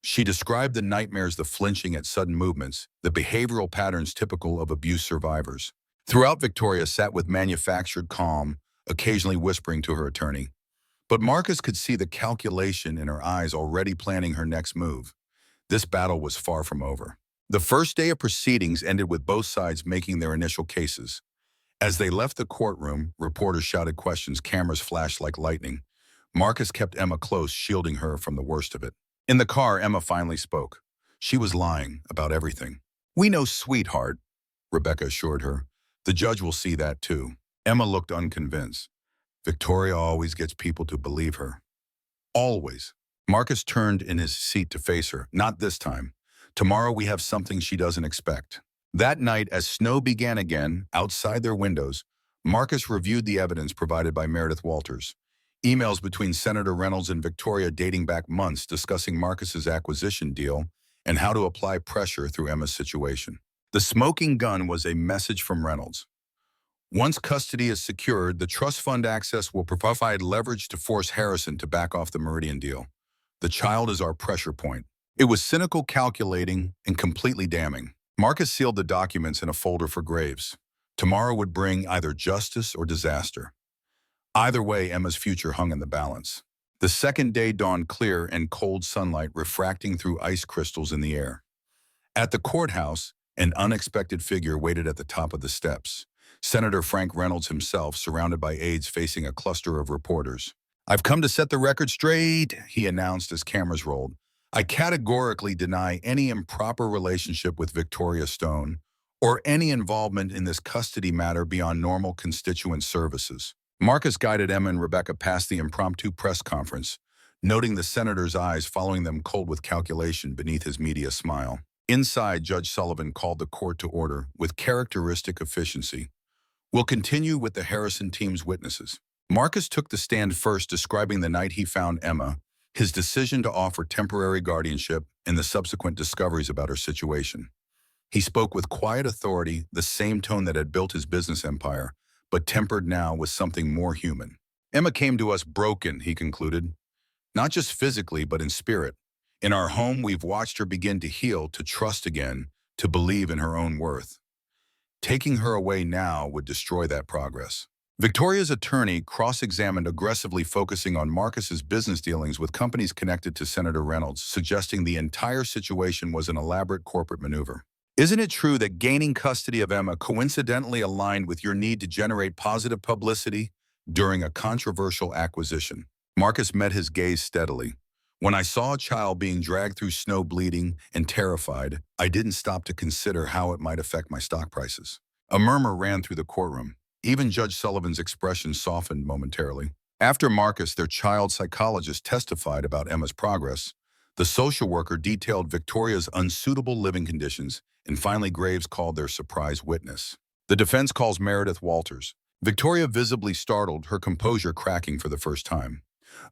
[SPEAKER 1] She described the nightmares, the flinching at sudden movements, the behavioral patterns typical of abuse survivors. Throughout, Victoria sat with manufactured calm, occasionally whispering to her attorney. But Marcus could see the calculation in her eyes, already planning her next move. This battle was far from over. The first day of proceedings ended with both sides making their initial cases. As they left the courtroom, reporters shouted questions, cameras flashed like lightning. Marcus kept Emma close, shielding her from the worst of it. In the car, Emma finally spoke. She was lying about everything. We know, sweetheart, Rebecca assured her. The judge will see that too. Emma looked unconvinced. Victoria always gets people to believe her. Always. Marcus turned in his seat to face her. Not this time. Tomorrow we have something she doesn't expect. That night, as snow began again, outside their windows, Marcus reviewed the evidence provided by Meredith Walters. Emails between Senator Reynolds and Victoria dating back months discussing Marcus's acquisition deal and how to apply pressure through Emma's situation. The smoking gun was a message from Reynolds. Once custody is secured, the trust fund access will provide leverage to force Harrison to back off the Meridian deal. The child is our pressure point. It was cynical, calculating, and completely damning. Marcus sealed the documents in a folder for Graves. Tomorrow would bring either justice or disaster. Either way, Emma's future hung in the balance. The second day dawned clear and cold sunlight refracting through ice crystals in the air. At the courthouse, an unexpected figure waited at the top of the steps. Senator Frank Reynolds himself, surrounded by aides facing a cluster of reporters. I've come to set the record straight, he announced as cameras rolled. I categorically deny any improper relationship with Victoria Stone or any involvement in this custody matter beyond normal constituent services. Marcus guided Emma and Rebecca past the impromptu press conference, noting the senator's eyes following them cold with calculation beneath his media smile. Inside, Judge Sullivan called the court to order with characteristic efficiency. We'll continue with the Harrison team's witnesses. Marcus took the stand first, describing the night he found Emma, his decision to offer temporary guardianship, and the subsequent discoveries about her situation. He spoke with quiet authority, the same tone that had built his business empire, but tempered now with something more human. Emma came to us broken, he concluded, not just physically, but in spirit. In our home, we've watched her begin to heal, to trust again, to believe in her own worth. Taking her away now would destroy that progress. Victoria's attorney cross-examined aggressively, focusing on Marcus's business dealings with companies connected to Senator Reynolds, suggesting the entire situation was an elaborate corporate maneuver. Isn't it true that gaining custody of Emma coincidentally aligned with your need to generate positive publicity during a controversial acquisition? Marcus met his gaze steadily. When I saw a child being dragged through snow bleeding and terrified, I didn't stop to consider how it might affect my stock prices. A murmur ran through the courtroom. Even Judge Sullivan's expression softened momentarily. After Marcus, their child psychologist, testified about Emma's progress, the social worker detailed Victoria's unsuitable living conditions, and finally Graves called their surprise witness. The defense calls Meredith Walters. Victoria, visibly startled, her composure cracking for the first time.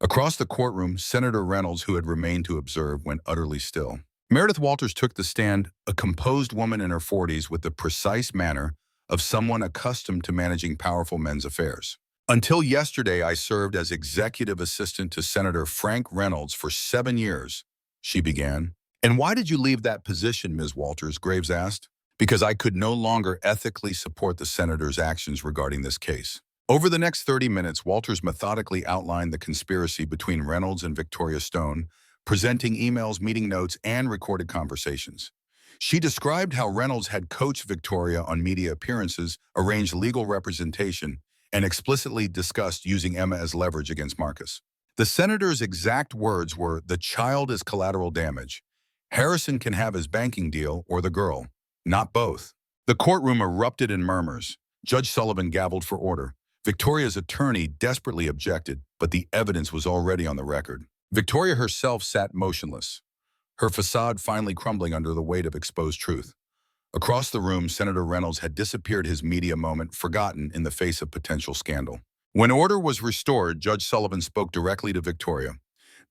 [SPEAKER 1] Across the courtroom, Senator Reynolds, who had remained to observe, went utterly still. Meredith Walters took the stand, a composed woman in her 40s with the precise manner of someone accustomed to managing powerful men's affairs. Until yesterday, I served as executive assistant to Senator Frank Reynolds for 7 years, she began. And why did you leave that position, Ms. Walters? Graves asked. Because I could no longer ethically support the senator's actions regarding this case. Over the next 30 minutes, Walters methodically outlined the conspiracy between Reynolds and Victoria Stone, presenting emails, meeting notes, and recorded conversations. She described how Reynolds had coached Victoria on media appearances, arranged legal representation, and explicitly discussed using Emma as leverage against Marcus. The senator's exact words were, "The child is collateral damage. Harrison can have his banking deal or the girl, not both." The courtroom erupted in murmurs. Judge Sullivan gavelled for order. Victoria's attorney desperately objected, but the evidence was already on the record. Victoria herself sat motionless, her facade finally crumbling under the weight of exposed truth. Across the room, Senator Reynolds had disappeared, his media moment forgotten in the face of potential scandal. When order was restored, Judge Sullivan spoke directly to Victoria.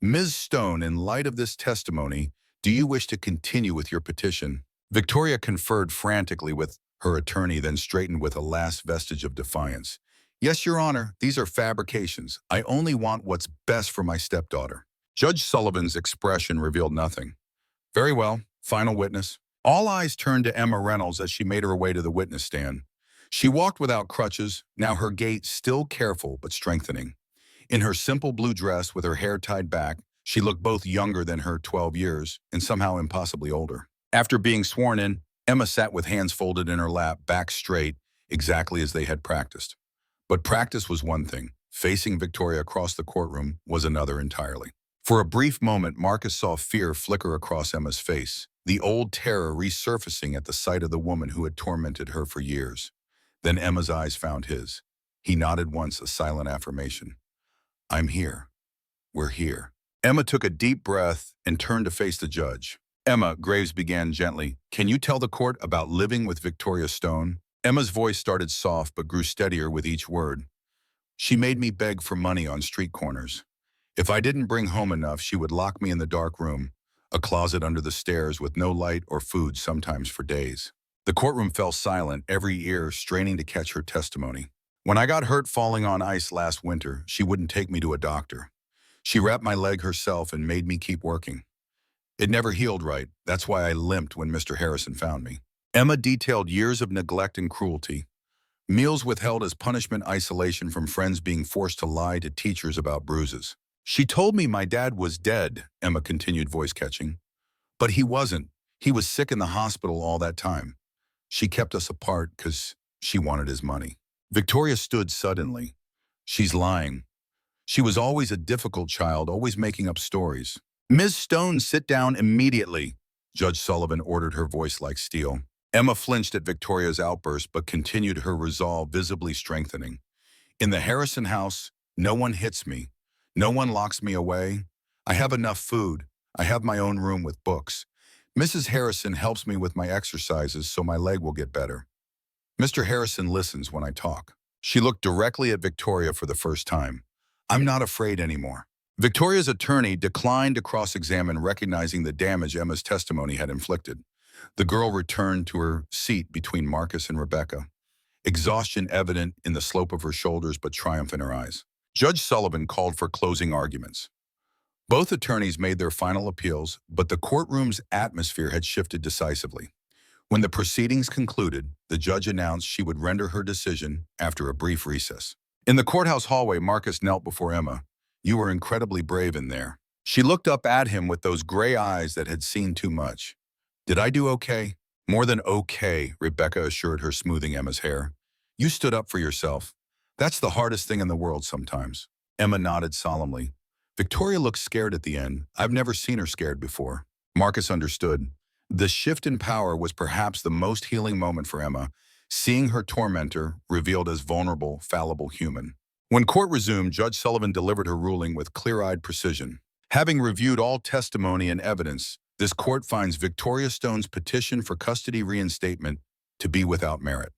[SPEAKER 1] "Ms. Stone, in light of this testimony, do you wish to continue with your petition?" Victoria conferred frantically with her attorney, then straightened with a last vestige of defiance. "Yes, Your Honor, these are fabrications. I only want what's best for my stepdaughter." Judge Sullivan's expression revealed nothing. "Very well, final witness." All eyes turned to Emma Reynolds as she made her way to the witness stand. She walked without crutches, now her gait still careful but strengthening. In her simple blue dress with her hair tied back, she looked both younger than her 12 years and somehow impossibly older. After being sworn in, Emma sat with hands folded in her lap, back straight, exactly as they had practiced. But practice was one thing. Facing Victoria across the courtroom was another entirely. For a brief moment, Marcus saw fear flicker across Emma's face, the old terror resurfacing at the sight of the woman who had tormented her for years. Then Emma's eyes found his. He nodded once, a silent affirmation. "I'm here. We're here." Emma took a deep breath and turned to face the judge. "Emma," Graves began gently, "can you tell the court about living with Victoria Stone?" Emma's voice started soft but grew steadier with each word. "She made me beg for money on street corners. If I didn't bring home enough, she would lock me in the dark room, a closet under the stairs with no light or food, sometimes for days." The courtroom fell silent, every ear straining to catch her testimony. "When I got hurt falling on ice last winter, she wouldn't take me to a doctor. She wrapped my leg herself and made me keep working. It never healed right. That's why I limped when Mr. Harrison found me." Emma detailed years of neglect and cruelty. Meals withheld as punishment, isolation from friends, being forced to lie to teachers about bruises. "She told me my dad was dead," Emma continued, voice catching. "But he wasn't. He was sick in the hospital all that time. She kept us apart because she wanted his money." Victoria stood suddenly. "She's lying. She was always a difficult child, always making up stories." "Ms. Stone, sit down immediately," Judge Sullivan ordered, her voice like steel. Emma flinched at Victoria's outburst but continued her resolve, visibly strengthening. In the Harrison house, no one hits me. No one locks me away. I have enough food. I have my own room with books. Mrs. Harrison helps me with my exercises so my leg will get better. Mr. Harrison listens when I talk. She looked directly at Victoria for the first time. I'm not afraid anymore. Victoria's attorney declined to cross-examine, recognizing the damage Emma's testimony had inflicted. The girl returned to her seat between Marcus and Rebecca, exhaustion evident in the slope of her shoulders but triumph in her eyes. Judge Sullivan called for closing arguments. Both attorneys made their final appeals, but the courtroom's atmosphere had shifted decisively. When the proceedings concluded, the judge announced she would render her decision after a brief recess. In the courthouse hallway, Marcus knelt before Emma. You were incredibly brave in there. She looked up at him with those gray eyes that had seen too much. Did I do okay? More than okay, Rebecca assured her, smoothing Emma's hair. You stood up for yourself. That's the hardest thing in the world sometimes. Emma nodded solemnly. Victoria looked scared at the end. I've never seen her scared before. Marcus understood. The shift in power was perhaps the most healing moment for Emma, seeing her tormentor revealed as vulnerable, fallible human. When court resumed, Judge Sullivan delivered her ruling with clear-eyed precision. Having reviewed all testimony and evidence, this court finds Victoria Stone's petition for custody reinstatement to be without merit.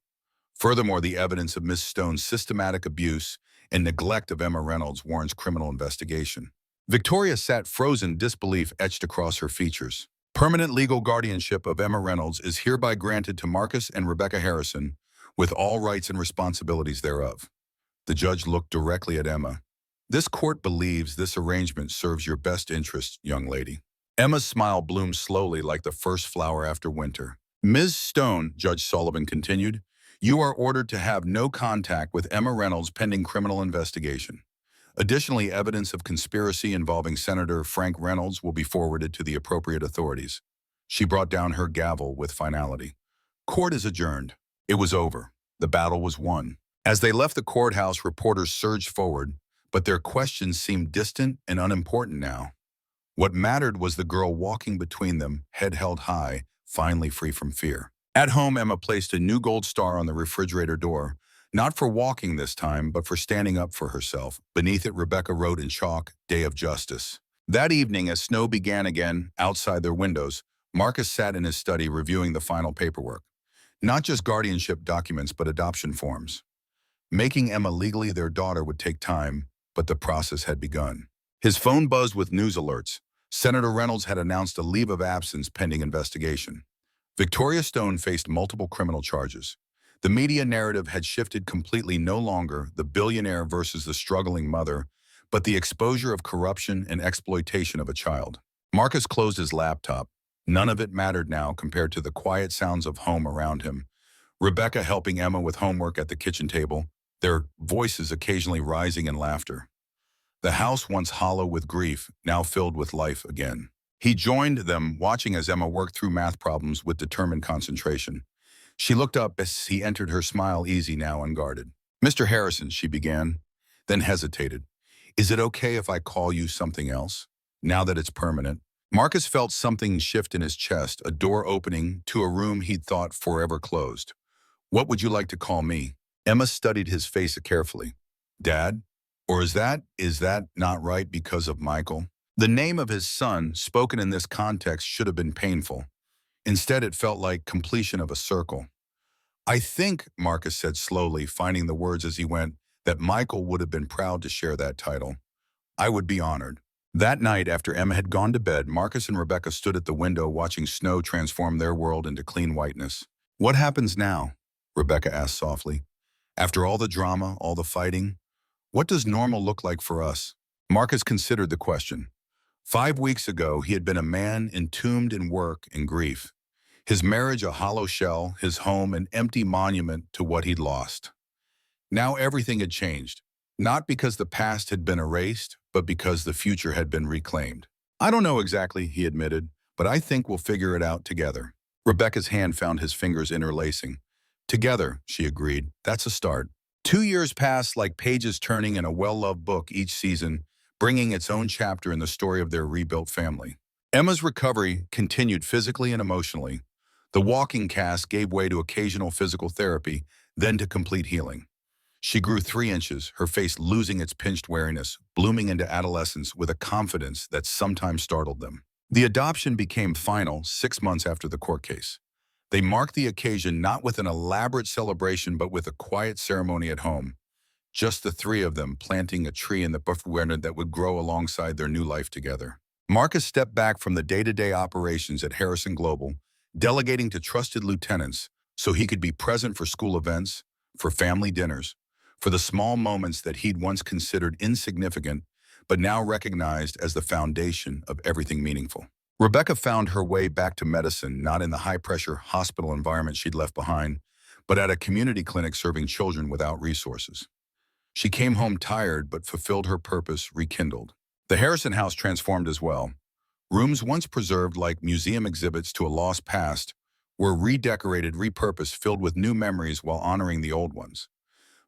[SPEAKER 1] Furthermore, the evidence of Ms. Stone's systematic abuse and neglect of Emma Reynolds warrants criminal investigation. Victoria sat frozen, disbelief etched across her features. Permanent legal guardianship of Emma Reynolds is hereby granted to Marcus and Rebecca Harrison, with all rights and responsibilities thereof. The judge looked directly at Emma. This court believes this arrangement serves your best interests, young lady. Emma's smile bloomed slowly like the first flower after winter. Ms. Stone, Judge Sullivan continued, you are ordered to have no contact with Emma Reynolds pending criminal investigation. Additionally, evidence of conspiracy involving Senator Frank Reynolds will be forwarded to the appropriate authorities. She brought down her gavel with finality. Court is adjourned. It was over. The battle was won. As they left the courthouse, reporters surged forward, but their questions seemed distant and unimportant now. What mattered was the girl walking between them, head held high, finally free from fear. At home, Emma placed a new gold star on the refrigerator door, not for walking this time, but for standing up for herself. Beneath it, Rebecca wrote in chalk, Day of Justice. That evening, as snow began again outside their windows, Marcus sat in his study reviewing the final paperwork. Not just guardianship documents, but adoption forms. Making Emma legally their daughter would take time, but the process had begun. His phone buzzed with news alerts. Senator Reynolds had announced a leave of absence pending investigation. Victoria Stone faced multiple criminal charges. The media narrative had shifted completely, no longer the billionaire versus the struggling mother, but the exposure of corruption and exploitation of a child. Marcus closed his laptop. None of it mattered now compared to the quiet sounds of home around him. Rebecca helping Emma with homework at the kitchen table, their voices occasionally rising in laughter. The house, once hollow with grief, now filled with life again. He joined them, watching as Emma worked through math problems with determined concentration. She looked up as he entered, her smile easy, now unguarded. Mr. Harrison, she began, then hesitated. Is it okay if I call you something else, now that it's permanent? Marcus felt something shift in his chest, a door opening to a room he'd thought forever closed. What would you like to call me? Emma studied his face carefully. Dad? Or is that not right because of Michael? The name of his son, spoken in this context, should have been painful. Instead, it felt like completion of a circle. I think, Marcus said slowly, finding the words as he went, that Michael would have been proud to share that title. I would be honored. That night, after Emma had gone to bed, Marcus and Rebecca stood at the window watching snow transform their world into clean whiteness. What happens now? Rebecca asked softly. After all the drama, all the fighting, what does normal look like for us? Marcus considered the question. 5 weeks ago, he had been a man entombed in work and grief. His marriage a hollow shell, his home an empty monument to what he'd lost. Now everything had changed, not because the past had been erased, but because the future had been reclaimed. I don't know exactly, he admitted, but I think we'll figure it out together. Rebecca's hand found his fingers interlacing. Together, she agreed. That's a start. 2 years passed like pages turning in a well-loved book each season, bringing its own chapter in the story of their rebuilt family. Emma's recovery continued physically and emotionally. The walking cast gave way to occasional physical therapy, then to complete healing. She grew 3 inches, her face losing its pinched wariness, blooming into adolescence with a confidence that sometimes startled them. The adoption became final 6 months after the court case. They marked the occasion not with an elaborate celebration but with a quiet ceremony at home. Just the three of them planting a tree in the buffer that would grow alongside their new life together. Marcus stepped back from the day-to-day operations at Harrison Global, delegating to trusted lieutenants so he could be present for school events, for family dinners, for the small moments that he'd once considered insignificant but now recognized as the foundation of everything meaningful. Rebecca found her way back to medicine not in the high-pressure hospital environment she'd left behind, but at a community clinic serving children without resources. She came home tired but fulfilled her purpose rekindled. The Harrison house transformed as well. Rooms once preserved like museum exhibits to a lost past were redecorated, repurposed, filled with new memories while honoring the old ones.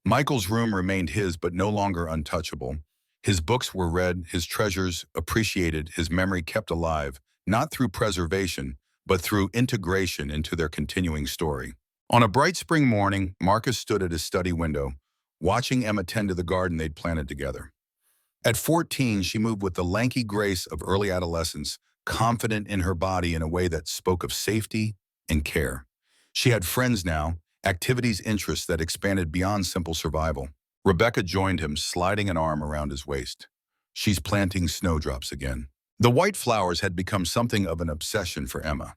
[SPEAKER 1] Michael's room remained his but no longer untouchable. His books were read, his treasures appreciated, his memory kept alive, not through preservation, but through integration into their continuing story. On a bright spring morning, Marcus stood at his study window, watching Emma tend to the garden they'd planted together. At 14, she moved with the lanky grace of early adolescence, confident in her body in a way that spoke of safety and care. She had friends now, activities, interests that expanded beyond simple survival. Rebecca joined him, sliding an arm around his waist. She's planting snowdrops again. The white flowers had become something of an obsession for Emma.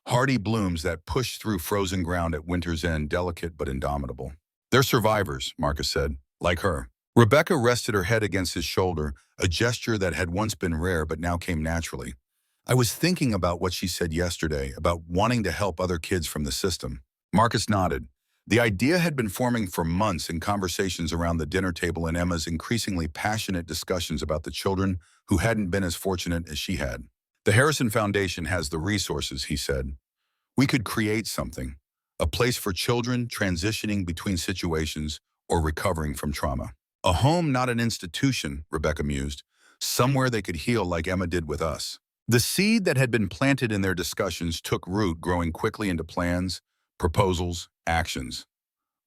[SPEAKER 1] Hardy blooms that pushed through frozen ground at winter's end, delicate but indomitable. They're survivors, Marcus said, like her. Rebecca rested her head against his shoulder, a gesture that had once been rare but now came naturally. I was thinking about what she said yesterday, about wanting to help other kids from the system. Marcus nodded. The idea had been forming for months in conversations around the dinner table and Emma's increasingly passionate discussions about the children who hadn't been as fortunate as she had. The Harrison Foundation has the resources, he said. We could create something, a place for children transitioning between situations or recovering from trauma. A home, not an institution, Rebecca mused, somewhere they could heal like Emma did with us. The seed that had been planted in their discussions took root, growing quickly into plans, proposals, actions.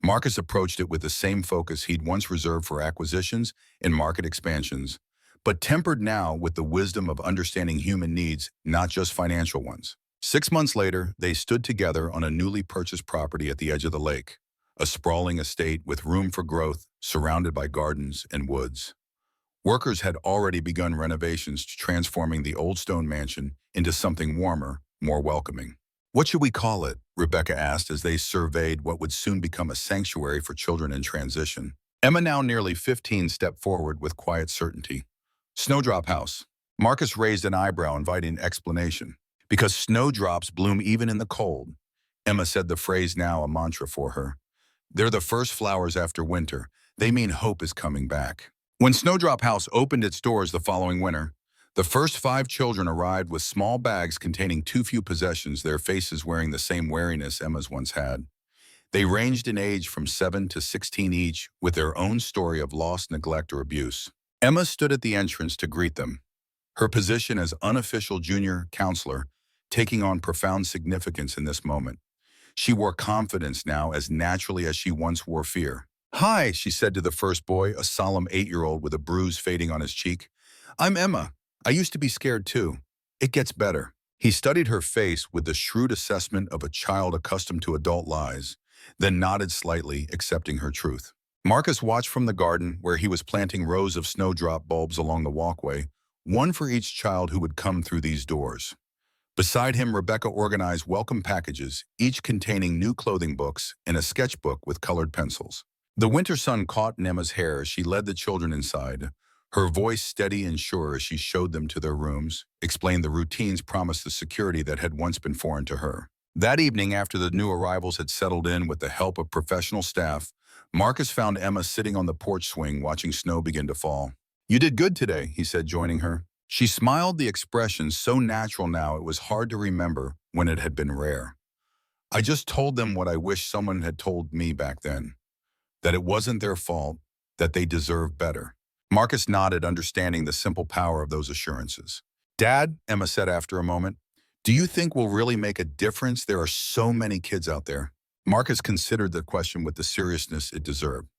[SPEAKER 1] Marcus approached it with the same focus he'd once reserved for acquisitions and market expansions, but tempered now with the wisdom of understanding human needs, not just financial ones. 6 months later, they stood together on a newly purchased property at the edge of the lake, a sprawling estate with room for growth, surrounded by gardens and woods. Workers had already begun renovations, transforming the old stone mansion into something warmer, more welcoming. What should we call it? Rebecca asked as they surveyed what would soon become a sanctuary for children in transition. Emma, now nearly 15, stepped forward with quiet certainty. Snowdrop House. Marcus raised an eyebrow, inviting explanation. Because snowdrops bloom even in the cold. Emma said the phrase, now a mantra for her. They're the first flowers after winter. They mean hope is coming back. When Snowdrop House opened its doors the following winter, the first 5 children arrived with small bags containing too few possessions, their faces wearing the same wariness Emma's once had. They ranged in age from 7 to 16 each, with their own story of loss, neglect, or abuse. Emma stood at the entrance to greet them, her position as unofficial junior counselor taking on profound significance in this moment. She wore confidence now as naturally as she once wore fear. "Hi," she said to the first boy, a solemn 8-year-old with a bruise fading on his cheek. "I'm Emma. I used to be scared too. It gets better." He studied her face with the shrewd assessment of a child accustomed to adult lies, then nodded slightly, accepting her truth. Marcus watched from the garden, where he was planting rows of snowdrop bulbs along the walkway, one for each child who would come through these doors. Beside him, Rebecca organized welcome packages, each containing new clothing books and a sketchbook with colored pencils. The winter sun caught in Emma's hair as she led the children inside, her voice steady and sure as she showed them to their rooms, explained the routines, promised the security that had once been foreign to her. That evening, after the new arrivals had settled in with the help of professional staff, Marcus found Emma sitting on the porch swing watching snow begin to fall. "You did good today," he said, joining her. She smiled, the expression so natural now it was hard to remember when it had been rare. "I just told them what I wish someone had told me back then, that it wasn't their fault, that they deserved better." Marcus nodded, understanding the simple power of those assurances. "Dad," Emma said after a moment, Do you think we'll really make a difference? There are so many kids out there. Marcus considered the question with the seriousness it deserved.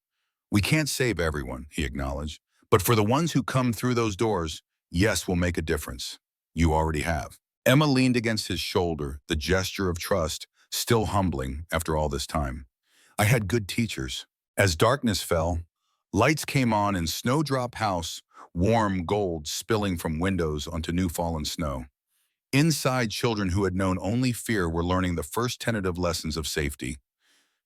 [SPEAKER 1] We can't save everyone, he acknowledged. But for the ones who come through those doors, yes, we'll make a difference. You already have. Emma leaned against his shoulder, the gesture of trust, still humbling after all this time. I had good teachers. As darkness fell, lights came on in Snowdrop House, warm gold spilling from windows onto new fallen snow. Inside, children who had known only fear were learning the first tentative lessons of safety.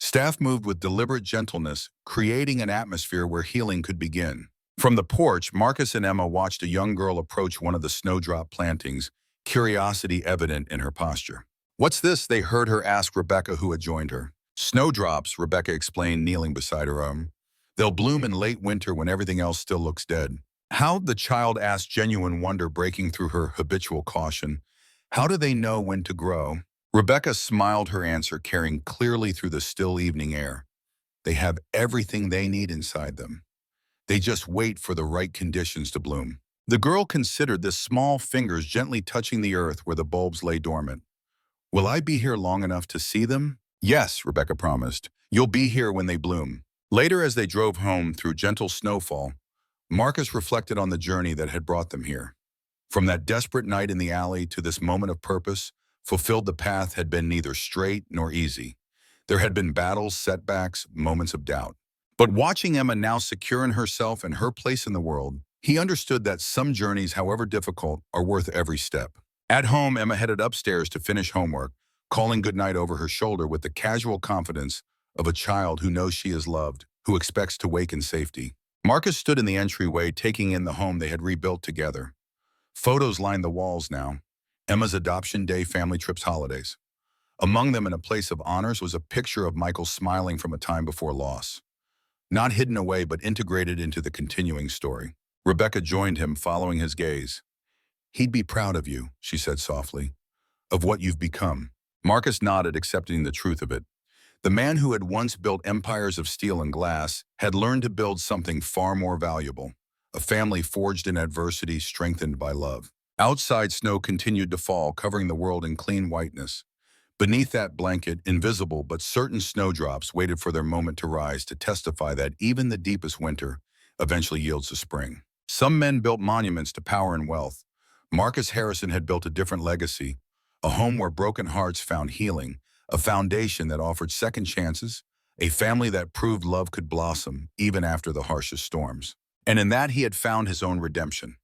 [SPEAKER 1] Staff moved with deliberate gentleness, creating an atmosphere where healing could begin. From the porch, Marcus and Emma watched a young girl approach one of the snowdrop plantings, curiosity evident in her posture. "What's this?" they heard her ask Rebecca, who had joined her. "Snowdrops," Rebecca explained, kneeling beside her arm. "They'll bloom in late winter when everything else still looks dead." How, the child asked, genuine wonder breaking through her habitual caution. How do they know when to grow? Rebecca smiled, her answer carrying clearly through the still evening air. They have everything they need inside them. They just wait for the right conditions to bloom. The girl considered the small fingers gently touching the earth where the bulbs lay dormant. "Will I be here long enough to see them?" "Yes," Rebecca promised. "You'll be here when they bloom." Later, as they drove home through gentle snowfall, Marcus reflected on the journey that had brought them here. From that desperate night in the alley to this moment of purpose, fulfilled, the path had been neither straight nor easy. There had been battles, setbacks, moments of doubt. But watching Emma now secure in herself and her place in the world, he understood that some journeys, however difficult, are worth every step. At home, Emma headed upstairs to finish homework, calling goodnight over her shoulder with the casual confidence of a child who knows she is loved, who expects to wake in safety. Marcus stood in the entryway, taking in the home they had rebuilt together. Photos lined the walls now. Emma's adoption day, family trips, holidays. Among them, in a place of honors, was a picture of Michael smiling from a time before loss. Not hidden away, but integrated into the continuing story. Rebecca joined him, following his gaze. "He'd be proud of you," she said softly, "of what you've become." Marcus nodded, accepting the truth of it. The man who had once built empires of steel and glass had learned to build something far more valuable. A family forged in adversity, strengthened by love. Outside, snow continued to fall, covering the world in clean whiteness. Beneath that blanket, invisible but certain snowdrops waited for their moment to rise, to testify that even the deepest winter eventually yields a spring. Some men built monuments to power and wealth. Marcus Harrison had built a different legacy, a home where broken hearts found healing, a foundation that offered second chances, a family that proved love could blossom even after the harshest storms. And in that, he had found his own redemption.